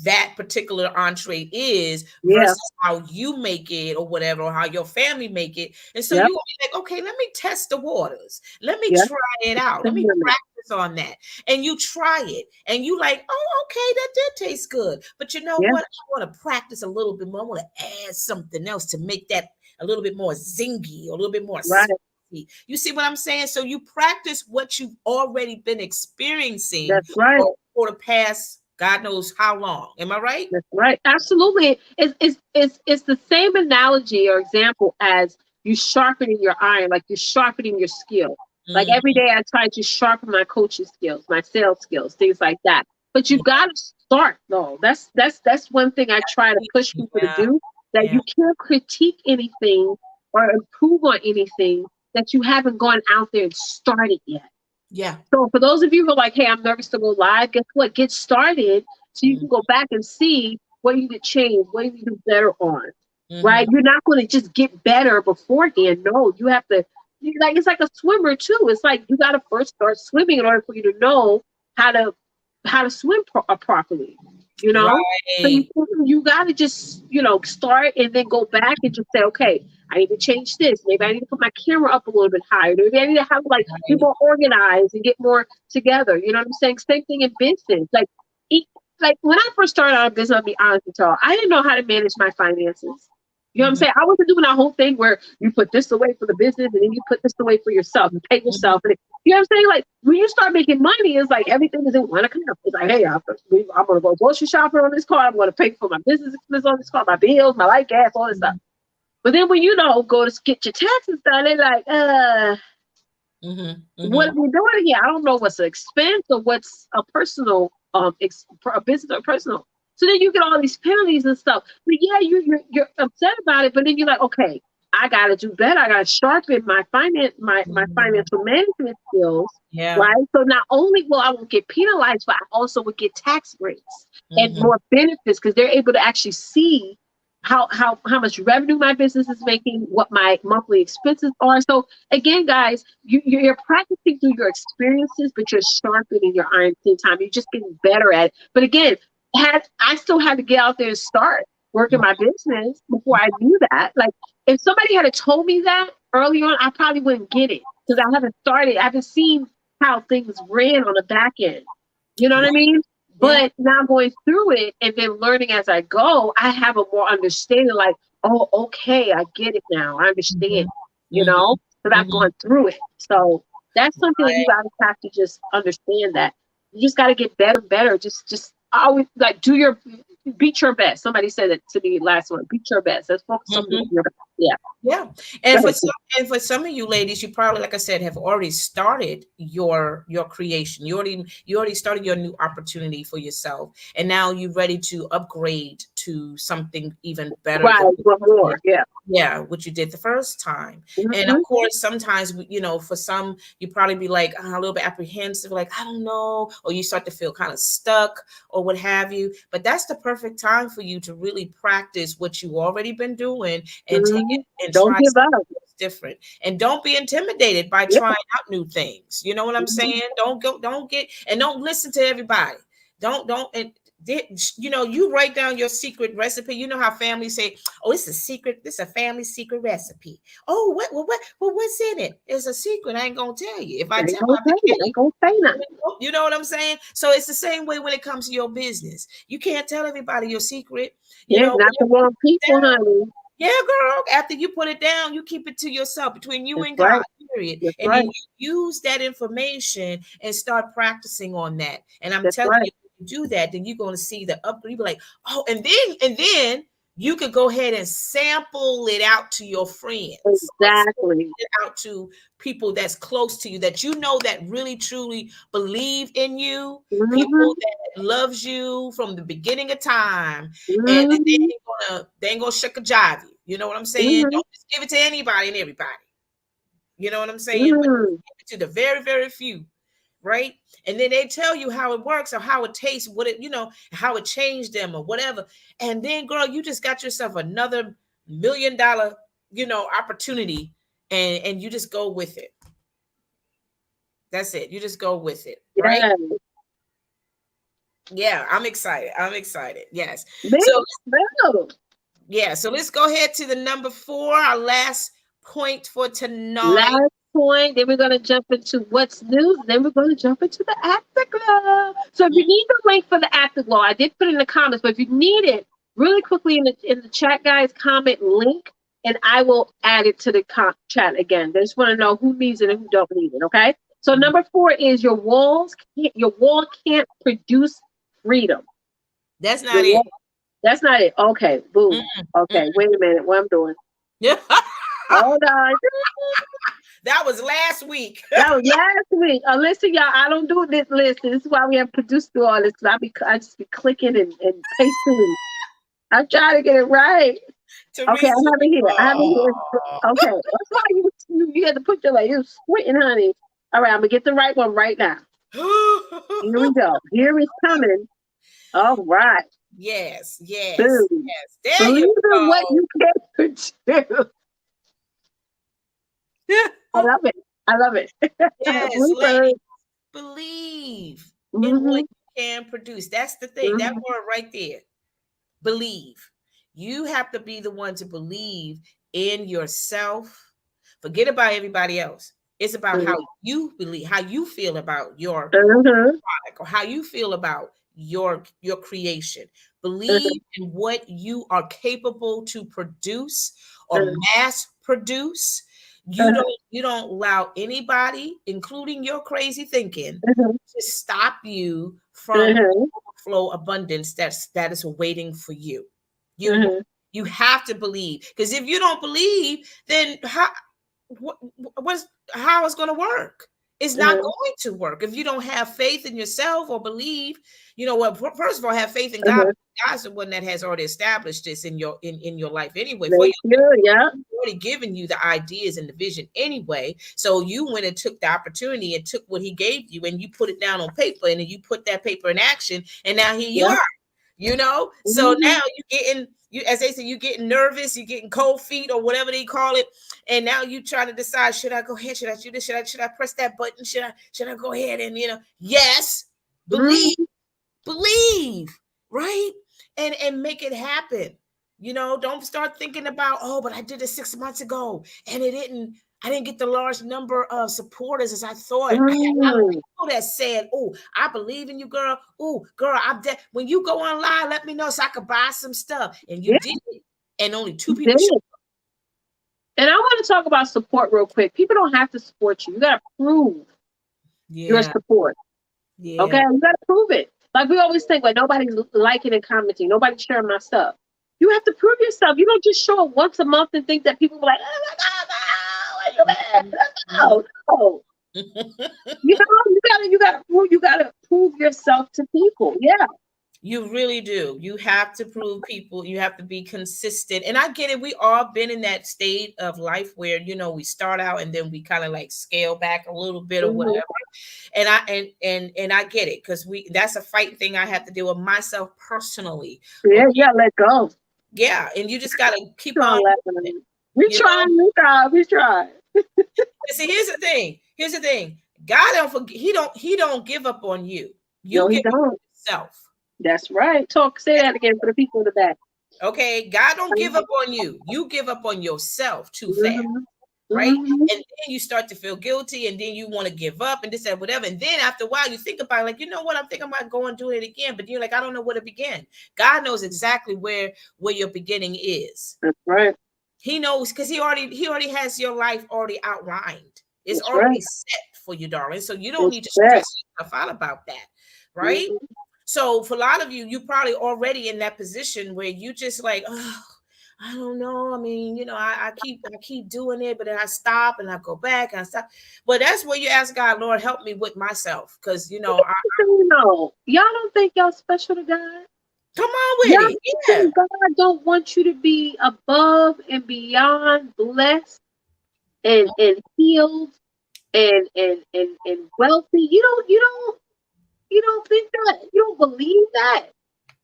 that particular entree is Yeah. versus how you make it or whatever, or how your family make it. And so Yep. you will be like, okay, let me test the waters. Let me Yep. try it out. Let me Definitely. practice on that. And you try it and you like, oh, okay, that did taste good. But you know Yeah. what? I want to practice a little bit more. I want to add something else to make that a little bit more zingy, or a little bit more Right. spicy. You see what I'm saying? So you practice what you've already been experiencing That's right. for the past God knows how long. Am I right? That's right. Absolutely. It's the same analogy or example as you sharpening your iron, like you're sharpening your skill. Like every Mhm. day I try to sharpen my coaching skills, my sales skills, things like that. But you Yeah, gotta start though. That's one thing I try to push people to yeah, do. That yeah, you can't critique anything or improve on anything that you haven't gone out there and started yet. yeah. So for those of you who are like, hey, I'm nervous to go live, guess what? Get started so you Mm, can go back and see what you could change, what you can do better on. Right? mhm. You're not going to just get better beforehand. No, you have to like it's like a swimmer too. It's like you got to first start swimming in order for you to know how to swim properly. You know, so Right. you got to just start and then go back and just say, okay, I need to change this. Maybe I need to put my camera up a little bit higher. Maybe I need to have like be Right. more organized and get more together. You know what I'm saying? Same thing in business. E- like when I first started out in business, I'll be honest with y'all, I didn't know how to manage my finances. You know what I'm saying? I wasn't doing that whole thing where you put this away for the business and then you put this away for yourself. You pay yourself. And you know what I'm saying? Like when you start making money, it's like everything is in one account. It's like, hey, I'm going to go grocery shopping on this card. I'm going to pay for my business expenses on this card, my bills, my light, gas, all this stuff. But then when you go to get your taxes done, they're like, what are we doing here? I don't know what's an expense or what's a personal, a business or personal. So then you get all these penalties and stuff. But yeah, you're upset about it. But then you're like, okay, I got to do better. I got to sharpen my my financial management skills. Yeah. Right. So not only will I won't get penalized, but I also would get tax breaks and more benefits because they're able to actually see how much revenue my business is making, what my monthly expenses are. So again, guys, you're practicing through your experiences, but you're sharpening your iron at the same time. You're just getting better at it. But again, I still had to get out there and start working my business before I knew that. Like if somebody had told me that early on, I probably wouldn't get it because I haven't started. I haven't seen how things ran on the back end. You know what I mean? But now going through it and then learning as I go, I have a more understanding like, oh, okay, I get it now. I understand, you know, because I've gone through it. So that's something that you guys have to just understand that you just got to get better and better. Just always like beat your best. Somebody said it to me last one. Beat your best. Let's focus on doing your best. Yeah. Yeah. And for some of you ladies, you probably, like I said, have already started your creation. You already started your new opportunity for yourself. And now you're ready to upgrade to something even better. Right. More. Yeah. Yeah, what you did the first time. And of course, sometimes, you know, for some, you probably be like a little bit apprehensive, like, I don't know, or you start to feel kind of stuck or what have you. But that's the perfect time for you to really practice what you already been doing and take it and don't try give up. something different. And don't be intimidated by trying out new things. You know what I'm saying? Don't listen to everybody. And you know, you write down your secret recipe. You know how families say, oh, it's a secret. This is a family secret recipe. Oh, what's in it? It's a secret. I ain't gonna tell you. If I tell you, I ain't gonna say nothing. You know what I'm saying? So it's the same way when it comes to your business. You can't tell everybody your secret. You know, not the wrong people, honey. Yeah, girl. After you put it down, you keep it to yourself between you and God, period. And then you use that information and start practicing on that. And I'm telling you, if you do that, then you're going to see the upgrade. You'll be like, oh, and then you could go ahead and sample it out to your friends. Exactly. Out to people that's close to you that you know that really truly believe in you, people that loves you from the beginning of time, and they ain't gonna shuck a jive you. You know what I'm saying? Don't just give it to anybody and everybody. You know what I'm saying? But give it to the very, very few. Right. And then they tell you how it works or how it tastes, what it, you know, how it changed them or whatever. And then, girl, you just got yourself another $1 million, you know, opportunity, and you just go with it. That's it. You just go with it. Right. Yeah, I'm excited. Yes. So let's go ahead to the number 4, our last point for tonight. Point. Then we're going to jump into what's new. Then we're going to jump into the Afterglow. So if you need the link for the Afterglow, I did put it in the comments, but if you need it, really quickly in the chat, guys, comment link, and I will add it to the chat again. I just want to know who needs it and who don't need it. Okay. So number 4 is your wall can't produce freedom. That's not it. That's not it. Okay. Boom. Okay. Wait a minute. What I'm doing? Yeah. Hold on. That was last week. Listen, y'all, I don't do this list. This is why we have produced through all this. I just be clicking and pasting. I'm trying to get it right. Okay, I have it here. Okay, that's why you had to put your you squinting, honey. All right, I'm gonna get the right one right now. Here we go. Here it's coming. All right. Yes. Boom. Yes. There you go. What you can do. I love it. Yes, believe in what you can produce. That's the thing. That word right there. Believe. You have to be the one to believe in yourself. Forget about everybody else. It's about how you believe, how you feel about your product, or how you feel about your creation. Believe in what you are capable to produce or mass produce. You don't allow anybody, including your crazy thinking, to stop you from overflow abundance that is waiting for you. You have to believe, because if you don't believe, then how it's going to work? It's not going to work if you don't have faith in yourself or believe. You know what? First of all, have faith in God. God's the one that has already established this in your life anyway. For you, yeah, already given you the ideas and the vision anyway. So you went and took the opportunity and took what he gave you and you put it down on paper, and then you put that paper in action, and now here you are. So now you're getting, as they say, you're getting nervous, you're getting cold feet or whatever they call it, and now you trying to decide, should I go ahead, should I do this, should I press that button, should I go ahead and yes, believe, right, and make it happen. Don't start thinking about, oh, but I did it 6 months ago and I didn't get the large number of supporters as I thought. I had a lot of people that said, oh, I believe in you, girl. Oh, girl, when you go online, let me know so I could buy some stuff. And you did it. And only 2 people showed up. And I want to talk about support real quick. People don't have to support you. You got to prove your support. Okay? You got to prove it. Like we always think, like, nobody's liking and commenting. Nobody's sharing my stuff. You have to prove yourself. You don't just show up once a month and think that people are like, oh my God, no. You gotta prove yourself to people. Yeah. You really do. You have to prove people. You have to be consistent. And I get it. We all been in that state of life where, we start out and then we kind of like scale back a little bit or whatever. And I get it, because that's a fight thing I have to deal with myself personally. Yeah, let go. Yeah, and you just gotta keep on. We try. See, here's the thing. God don't forget. He don't give up on you. You give up on yourself. That's right. Say that again for the people in the back. Okay, God don't give up on you. You give up on yourself too fast. Right? And then you start to feel guilty, and then you want to give up and this and whatever. And then after a while, you think about it, like, you know what? I'm thinking about going and doing it again. But you're like, I don't know where to begin. God knows exactly where your beginning is. That's right. He knows, because he already has your life already outlined. It's already set for you, darling. So you don't need to stress yourself out about that. Right? So for a lot of you, you're probably already in that position where you just like, oh, I don't know. I mean, I keep doing it, but then I stop and I go back and I stop. But that's where you ask God, Lord, help me with myself. Because, y'all don't think y'all special to God? Come on with it. Yeah. God don't want you to be above and beyond blessed and healed and wealthy. You don't think that? You don't believe that?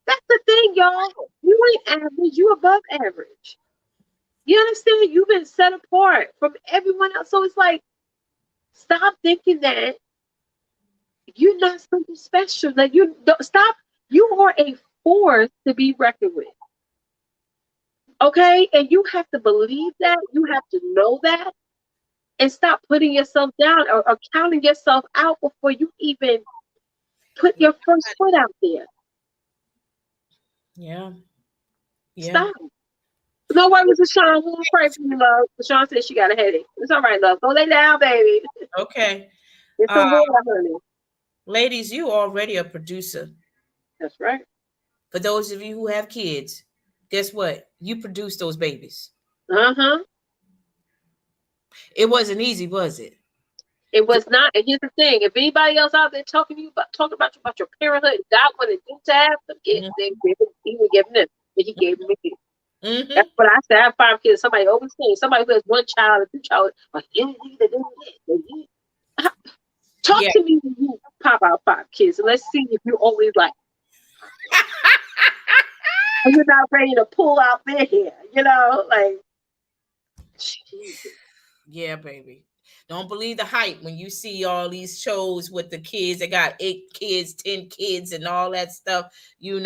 That's the thing, y'all. You ain't average. You above average. You understand? You've been set apart from everyone else. So it's like, stop thinking that you're not something special. Like, you don't stop. You are a force to be reckoned with. Okay? And you have to believe that. You have to know that. And stop putting yourself down or counting yourself out before you even put your first foot out there. Yeah. Stop. No worries, LaShawn. We'll pray for you, love. LaShawn said she got a headache. It's all right, love. Go lay down, baby. Okay. It's some water, honey. Ladies, you already a producer. That's right. For those of you who have kids, guess what? You produce those babies. It wasn't easy, was it? It was not. And here's the thing: if anybody else out there talking about your parenthood, God wanted you to have some kids. He would give them, but He gave them me. That's what I said. I have 5 kids. Somebody overseeing. Somebody who has 1 child or 2 child. Like, talk to me when you pop out 5 kids, and let's see if you're always like, are you not ready to pull out their hair? Like, Jesus. Yeah, baby. Don't believe the hype when you see all these shows with the kids that got 8 kids, 10 kids, and all that stuff. You're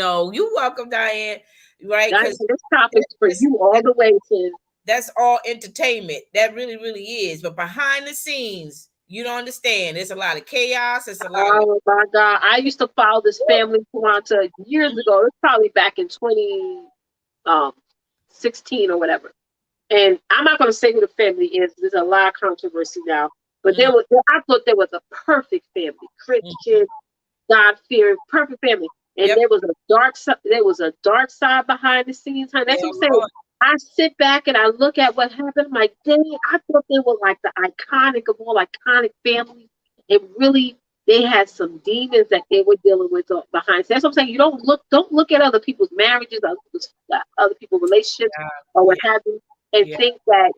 welcome, Diane. Right? Because this topic's for you all the way, sis. That's all entertainment. That really, really is. But behind the scenes, You don't understand. There's a lot of chaos. It's a lot of Oh my God. I used to follow this family Twonta years ago. It's probably back in 2016 or whatever. And I'm not going to say who the family is. There's a lot of controversy now. But mm, I thought there was a perfect family, mm. Christian, God fearing, perfect family. And Yep. there was a dark side. There was a dark side behind the scenes. Honey. That's Yeah, what I'm saying. Lord. I sit back and I look at what happened. I'm like, dang, I thought they were like the iconic of all iconic families. And really, they had some demons that they were dealing with behind. So that's what I'm saying. You don't look at other people's marriages, other people's relationships, Yeah. or what Yeah. have you, and Yeah. think that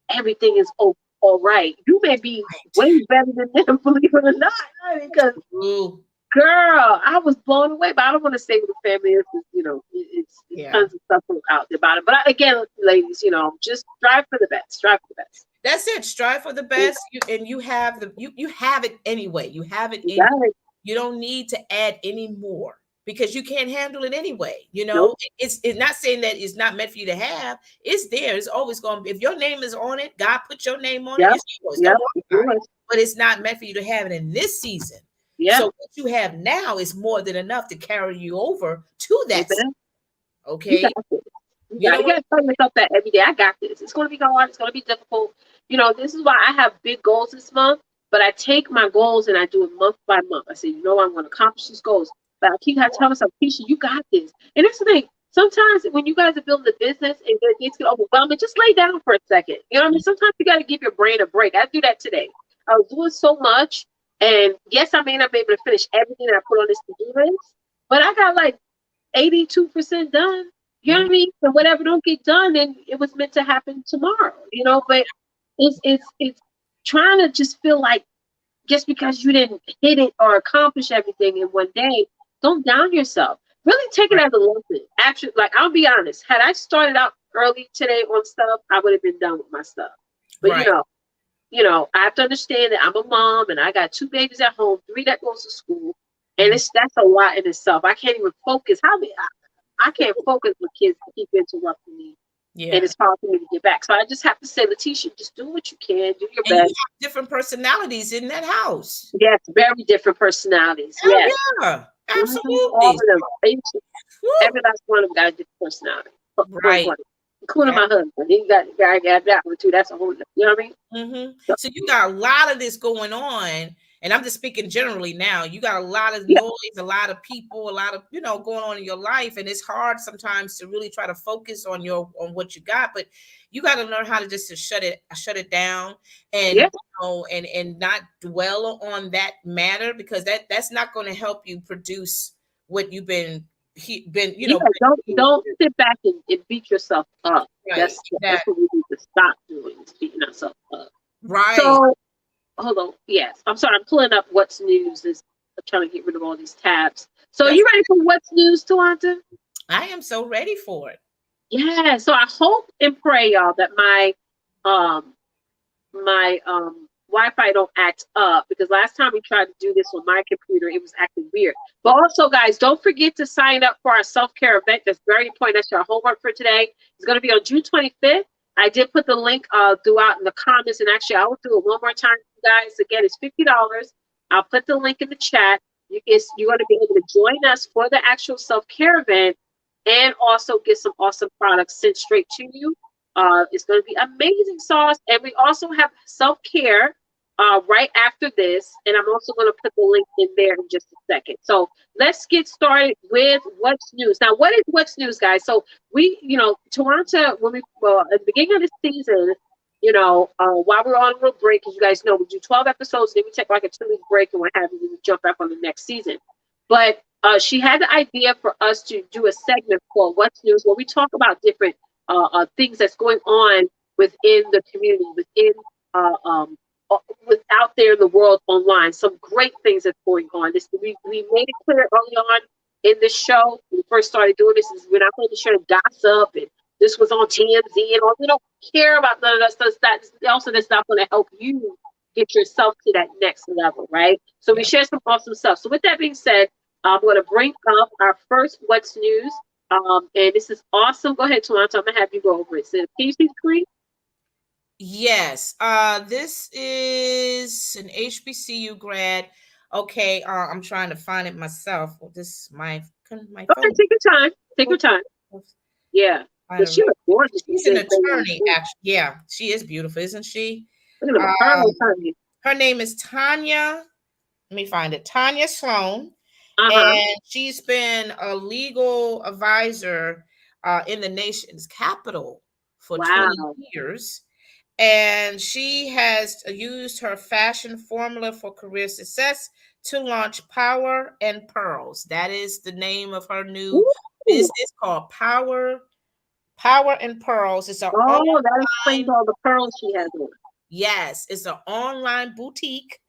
everything is all right. You may be Right. way better than them, believe it or not, honey, because Ooh. girl, I was blown away. But I don't want to say who the family is, because it's Yeah. tons of stuff out there about it. But again, ladies, just strive for the best. Strive for the best. That's it. Strive for the Yeah, best. And you have you have it anyway. You have it you in. got it. You don't need to add any more because you can't handle it anyway. Nope. It's not saying that it's not meant for you to have. It's there. It's always going. If your name is on it, God put your name on it. Yep. It's yours. Don't Yep. worry It's about it. yours. But it's not meant for you to have it in this season. So Yep. what you have now is more than enough to carry you over to that season. Amen. You got Okay. it. You You got know it. You what? got to tell yourself that every day. I got this. It's going to be hard. It's going to be difficult. This is why I have big goals this month. But I take my goals and I do it month by month. I say, I'm going to accomplish these goals. But I keep telling myself, Keisha, you got this. And that's the thing. Sometimes when you guys are building a business and things get overwhelming, just lay down for a second. You know what I mean? Sometimes you got to give your brain a break. I do that today. I was doing so much. And yes, I may not be able to finish everything that I put on this to-do list. But I got like 82% done. You know what I Mhm. mean? And whatever don't get done, then it was meant to happen tomorrow. But it's trying to just feel like just because you didn't hit it or accomplish everything in one day, don't down yourself. Really take it Right. as a lesson. Actually, like I'll be honest, had I started out early today on stuff, I would have been done with my stuff. But Right. I have to understand that I'm a mom and I got 2 babies at home, 3 that goes to school, and Mhm. that's a lot in itself. I can't even focus. I can't focus with kids to keep interrupting me, and Yeah. it's hard for me to get back. So I just have to say, Leticia, just do what you can, do your And you best. have different personalities in that house. Yes, very different personalities. Oh Yes. yeah. All Absolutely. of them. Woo. Every last one of them got a different personality. Point Right. blank. Including my husband. He got that one too. That's a whole, you know what I mean? So, So you got a lot of this going on, and I'm just speaking generally now. You got a lot of yeah, noise, a lot of people, a lot of going on in your life, and it's hard sometimes to really try to focus on what you got. But you got to learn how to just to shut it down, and yeah, and not dwell on that matter because that's not going to help you produce what you've been yeah. Don't sit back and beat yourself up. right, That's what exactly, we need to stop doing, is beating ourselves up. right. So hold on. Yes. I'm sorry, I'm pulling up what's news. I'm trying to get rid of all these tabs. So are That's you ready for what's news, Twonta? I am so ready for it. Yeah. So I hope and pray, y'all, that um my Wi-Fi don't act up, because last time we tried to do this on my computer, it was acting weird. But also, guys, don't forget to sign up for our self-care event. That's very important. That's your homework for today. It's going to be on June 25th. I did put the link throughout in the comments, and actually I will do it one more time for you guys. Again, it's $50. I'll put the link in the chat. You're going to be able to join us for the actual self-care event, and also get some awesome products sent straight to you. It's going to be amazing sauce. And we also have self-care right after this. And I'm also going to put the link in there in just a second. So let's get started with what's news. Now, what is what's news, guys? So Toronto, at the beginning of the season, while we're on a little break, as you guys know, we do 12 episodes, then we take like a 2-week break and what have you, and we jump back on the next season. But she had the idea for us to do a segment called What's News, where we talk about different things that's going on within the community, uh, um, with out there in the world online. Some great things that's going on. We made it clear early on in this show when we first started doing this, is we're not going to share gossip and this was on TMZ and all. We don't care about none of that stuff. That's also that's not going to help you get yourself to that next level, right? So we Yeah. share some awesome stuff. So with that being said, I'm going to bring up our first What's News. And this is awesome. Go ahead, Toronto. I'm going to have you go over it. So, can you see the screen? Yes. This is an HBCU grad. Okay. I'm trying to find it myself. Well, this my Okay, phone. take your time. Take your time. Yeah. Find Because a she real. was gorgeous. She's an attorney, actually. Yeah, she is beautiful, isn't she? Look at them pearls, Um, honey. her name is Tanya. Let me find it. Tanya Sloan, Uh-huh. and she's been a legal advisor in the nation's capital for 20 Wow. years. And she has used her fashion formula for career success to launch Power and Pearls. That is the name of her new Ooh. business called Power and Pearls. It's an Oh, that explains online, all the pearls she has on. yes, it's an online boutique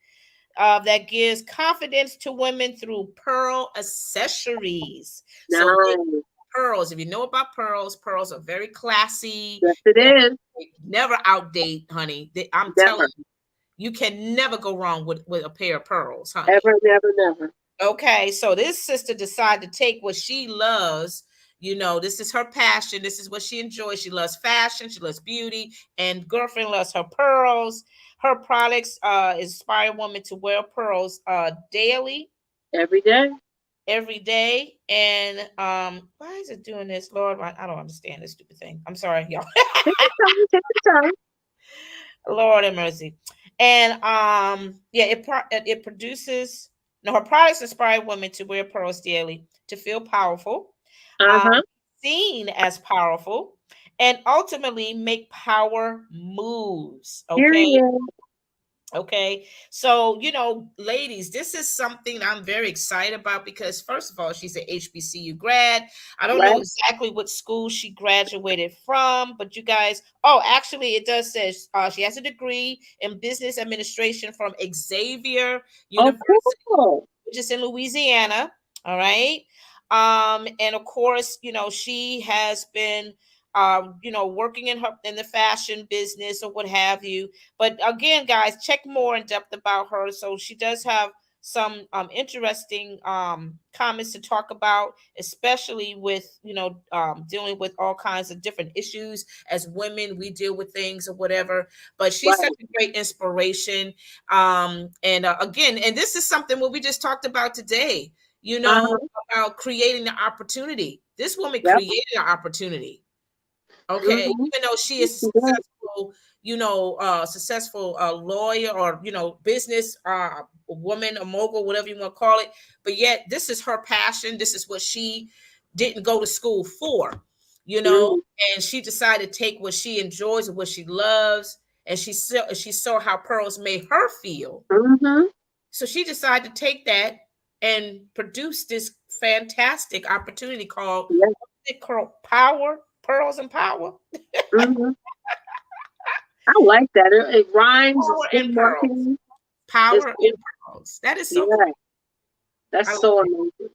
that gives confidence to women through pearl accessories. So Nice. pearls, if you know about pearls, pearls are very classy. Yes, it is. They never outdate, honey. I'm telling Never. you, you can never go wrong with a pair of pearls, honey. Ever, never, never. Okay, so this sister decided to take what she loves. This is her passion. This is what she enjoys. She loves fashion. She loves beauty. And girlfriend loves her pearls. Her products inspire women to wear pearls daily, Every day. every day. And why is it doing this? Lord, I don't understand this stupid thing. I'm sorry, y'all. Take your time. Take your time. Lord have mercy. And yeah, it produces. No, her products inspire women to wear pearls daily to feel powerful, um, Uh-huh. seen as powerful, and ultimately make power moves. Okay. Period. Okay. So, ladies, this is something I'm very excited about because, first of all, she's an HBCU grad. I don't know Right? exactly what school she graduated from, but you guys, oh, actually, it does say she has a degree in business administration from Xavier Oh, University, cool. which is in Louisiana. All right. And of course, she has been working in the fashion business or what have you. But again, guys, check more in depth about her. So she does have some interesting comments to talk about, especially with dealing with all kinds of different issues. As women, we deal with things or whatever. But she's such Right. a great inspiration. And again, and this is something what we just talked about today. Uh-huh. About creating the opportunity. This woman Yep. created an opportunity. Okay, Mm-hmm. even though she Yes, is she does. successful lawyer or business woman, a mogul, whatever you want to call it, but yet this is her passion. This is what she didn't go to school for, Mm-hmm. and she decided to take what she enjoys and what she loves, and she saw how pearls made her feel, Mm-hmm. so she decided to take that and produce this fantastic opportunity called Yeah. Power, Pearls and Power. Mm-hmm. I like that. It rhymes. It's Power good and Pearls. marketing. Power It's and Pearls. That is so yeah. cool. I That's love so it. amazing.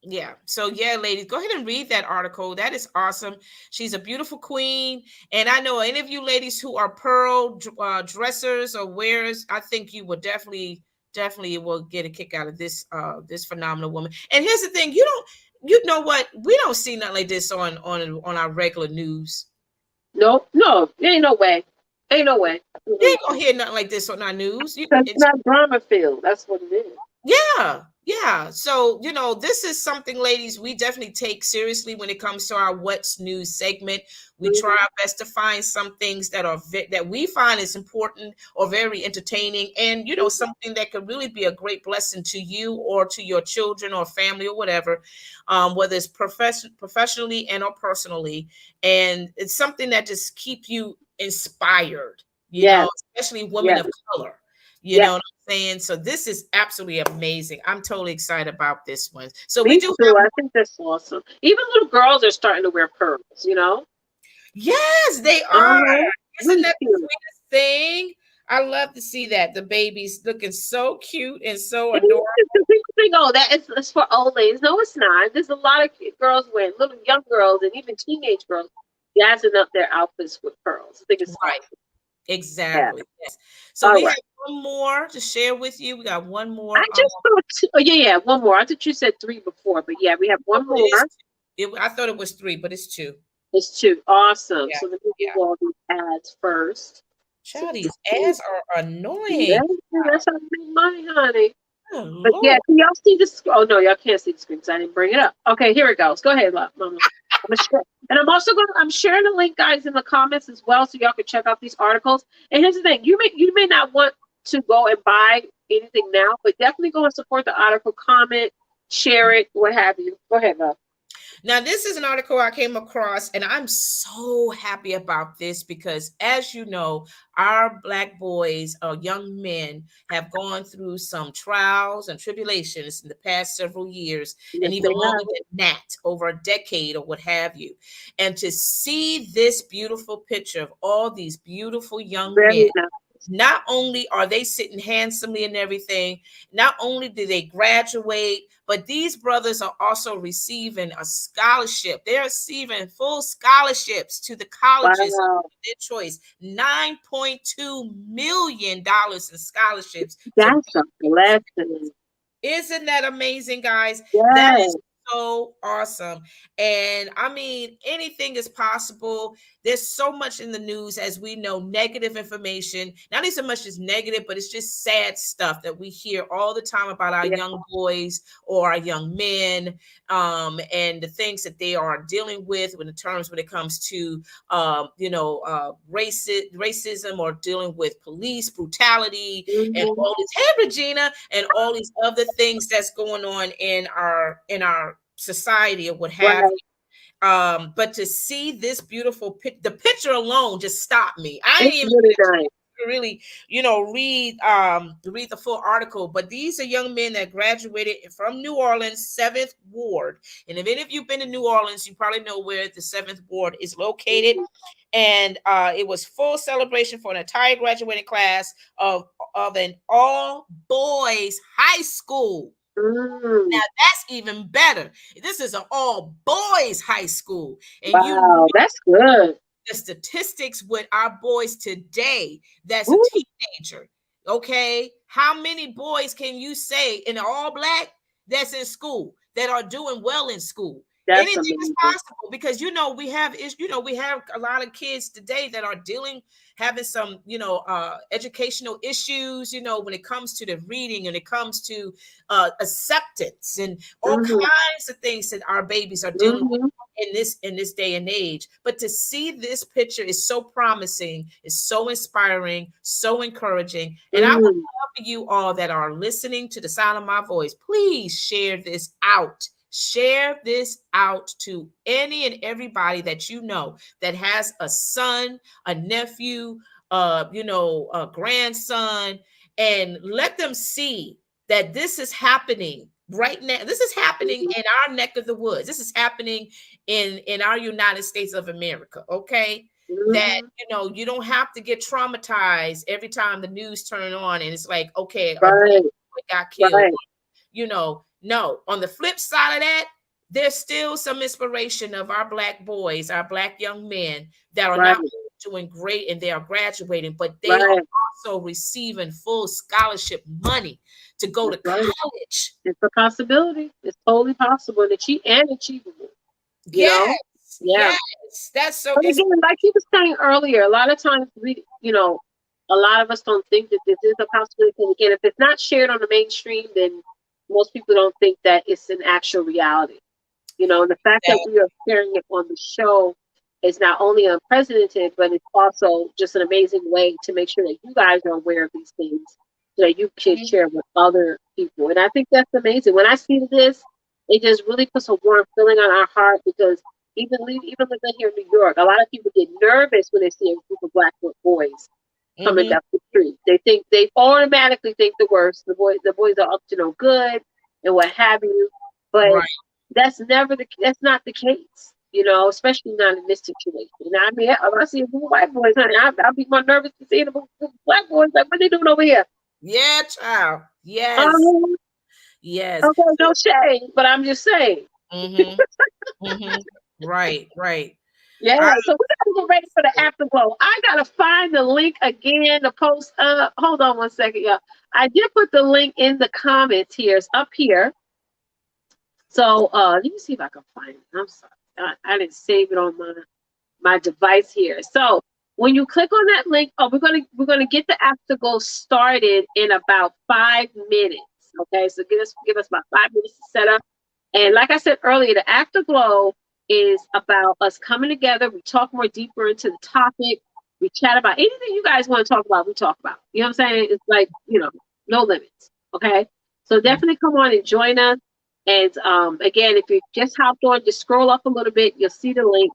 Yeah. So yeah, ladies, go ahead and read that article. That is awesome. She's a beautiful queen, and I know any of you ladies who are pearl dressers or wearers, I think you will definitely will get a kick out of this phenomenal woman. And here's the thing, you know what? We don't see nothing like this on our regular news. No, no, there ain't no way. Ain't no way. You Mm-mm. ain't gonna hear nothing like this on our news. Because it's not drama filled. That's what it is. Yeah, yeah. So, this is something, ladies, we definitely take seriously when it comes to our What's News segment. We try Mm-hmm. our best to find some things that we find is important or very entertaining, and something that could really be a great blessing to you or to your children or family or whatever, whether it's professionally and or personally. And it's something that just keep you inspired, Yes, especially women yes, of color. You yes. know saying? So this is absolutely amazing. I'm totally excited about this one. So we Me do too. have, I think that's awesome. Even little girls are starting to wear pearls. yes, they are. Uh-huh. Isn't Really that the cute. sweetest thing? I love to see that. The babies looking so cute and so It is, adorable. 'cause people think, oh, it's for old ladies. No, it's not. There's a lot of cute girls wearing, little young girls and even teenage girls jazzing up their outfits with pearls. I think it's Right. awesome. Yeah. Exactly. Yes. So All we right. have one more to share with you. We got one I more. just thought two, oh, yeah, yeah, one more. I thought you said three before, but yeah, we have Oh, one it is more. two. I thought it was three, but it's two. It's two. Awesome. Yeah, So let me do yeah. all these ads first. So Child, we can these see. ads are Yeah, annoying. that's how we make money, honey. Oh, But yeah, Lord. can y'all see the screen? Oh no, y'all can't see the screen because I didn't bring it up. Okay, here it goes. Go ahead, Mama. And I'm also going. I'm sharing the link, guys, in the comments as well, so y'all can check out these articles. And here's the thing: you may not want to go and buy anything now, but definitely go and support the article, comment, share it, what have you. Go ahead, love. Now, this is an article I came across, and I'm so happy about this because, as you know, our Black boys or young men have gone through some trials and tribulations in the past several years, Yes, and even they longer have. than that, over a decade or what have you. And to see this beautiful picture of all these beautiful young men, Very nice. not only are they sitting handsomely and everything, not only do they graduate, but these brothers are also receiving a scholarship. They're receiving full scholarships to the colleges of Wow, their choice. $9.2 million in scholarships to that's a beautiful blessing. families. Isn't that amazing, guys? That is Yes, so awesome. And I mean, anything is possible. There's so much in the news, as we know, negative information. Not even so much as negative, but it's just sad stuff that we hear all the time about our yeah. young boys or our young men, and the things that they are dealing with when it comes to racism, or dealing with police brutality, and Mhm. all this, hey Regina, and all these other things that's going on in our society or what have Right. you. But to see this beautiful the picture alone just stopped me. I It's ain't even really nice. really read the full article, but these are young men that graduated from New Orleans 7th Ward. And if any of you've been to New Orleans, you probably know where the 7th Ward is located. Mhm. And it was full celebration for an entire graduating class of an all boys high school. Now Mm. that's even better. This is an all boys high school, and Wow, that's good. the statistics with our boys today that's a Ooh, teenager. Okay, how many boys can you say in all black that's in school that are doing well in school? that's Anything is amazing. possible, because we have a lot of kids today that are having some educational issues, when it comes to the reading, and it comes to acceptance, and all Mhm. kinds of things that our babies are dealing with Mhm. in this day and age. But to see this picture is so promising, is so inspiring, so encouraging. And I would Mhm. love for you all that are listening to the sound of my voice, please share this out. Share this out to any and everybody that you know that has a son, a nephew, a grandson, and let them see that this is happening right now. This is happening Mhm. in our neck of the woods. This is happening in our United States of America. Okay, that Mhm. you don't have to get traumatized every time the news turn on and it's like, okay, a black Right. boy got killed. Right. No. On the flip side of that, there's still some inspiration of our black boys, our black young men that are Right. not only doing great and they are graduating, but they are Right. also receiving full scholarship money to go to That's right. college. It's a possibility. It's totally possible and achievable. You know. Yes, Yeah. yes. That's so But it's again, like you were saying earlier, a lot of times a lot of us don't think that this is a possibility. And again, if it's not shared on the mainstream, then most people don't think that it's an actual reality. And the fact that that. we are sharing it on the show is not only unprecedented, but it's also just an amazing way to make sure that you guys are aware of these things so that you can Mhm. share with other people. And I think that's amazing. When I see this, it just really puts a warm feeling on our heart because even living here in New York, a lot of people get nervous when they see a group of black boys coming Mhm. down the street. They automatically think the worst. The boys are up to no good and what have you. But Right. that's not the case. Especially not in this situation. And I mean, if I see a group of white boys, honey, I'll be more nervous to see a group of black boys. Like, what they doing over here? Yeah, child. Yes. Um, Yes. okay, no shade, but I'm just saying. Mhm. Mhm. Right, right. Yeah, I so we gotta get ready for the afterglow. I gotta find the link again to post up. Hold on one second, y'all. I did put the link in the comments here. It's up here. So let me see if I can find it. I'm sorry. I didn't save it on mine. my device here. So when you click on that link, oh, we're gonna get the Afterglow started in about 5 minutes. Okay, so give us about 5 minutes to set up. And like I said earlier, the Afterglow is about us coming together. We talk more deeper into the topic. We chat about anything you guys want to talk about. We talk about. You know what I'm saying? It's like, no limits. Okay, so definitely come on and join us. And again, if you just hopped on, just scroll up a little bit. You'll see the link,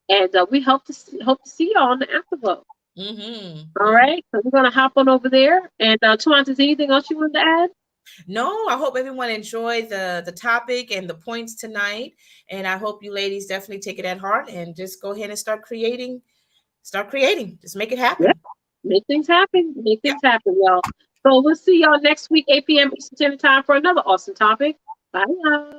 and we hope to see you on the Afterglow. All right, so we're gonna hop on over there. And Twonta, is anything else you wanted to add? No, I hope everyone enjoyed the topic and the points tonight. And I hope you ladies definitely take it at heart and just go ahead and start creating. Start creating. Just make it Yeah, happen. make things happen. Make Yeah. things happen, y'all. So we'll see y'all next week, 8 p.m. Eastern Standard Time for another awesome topic. Bye, y'all.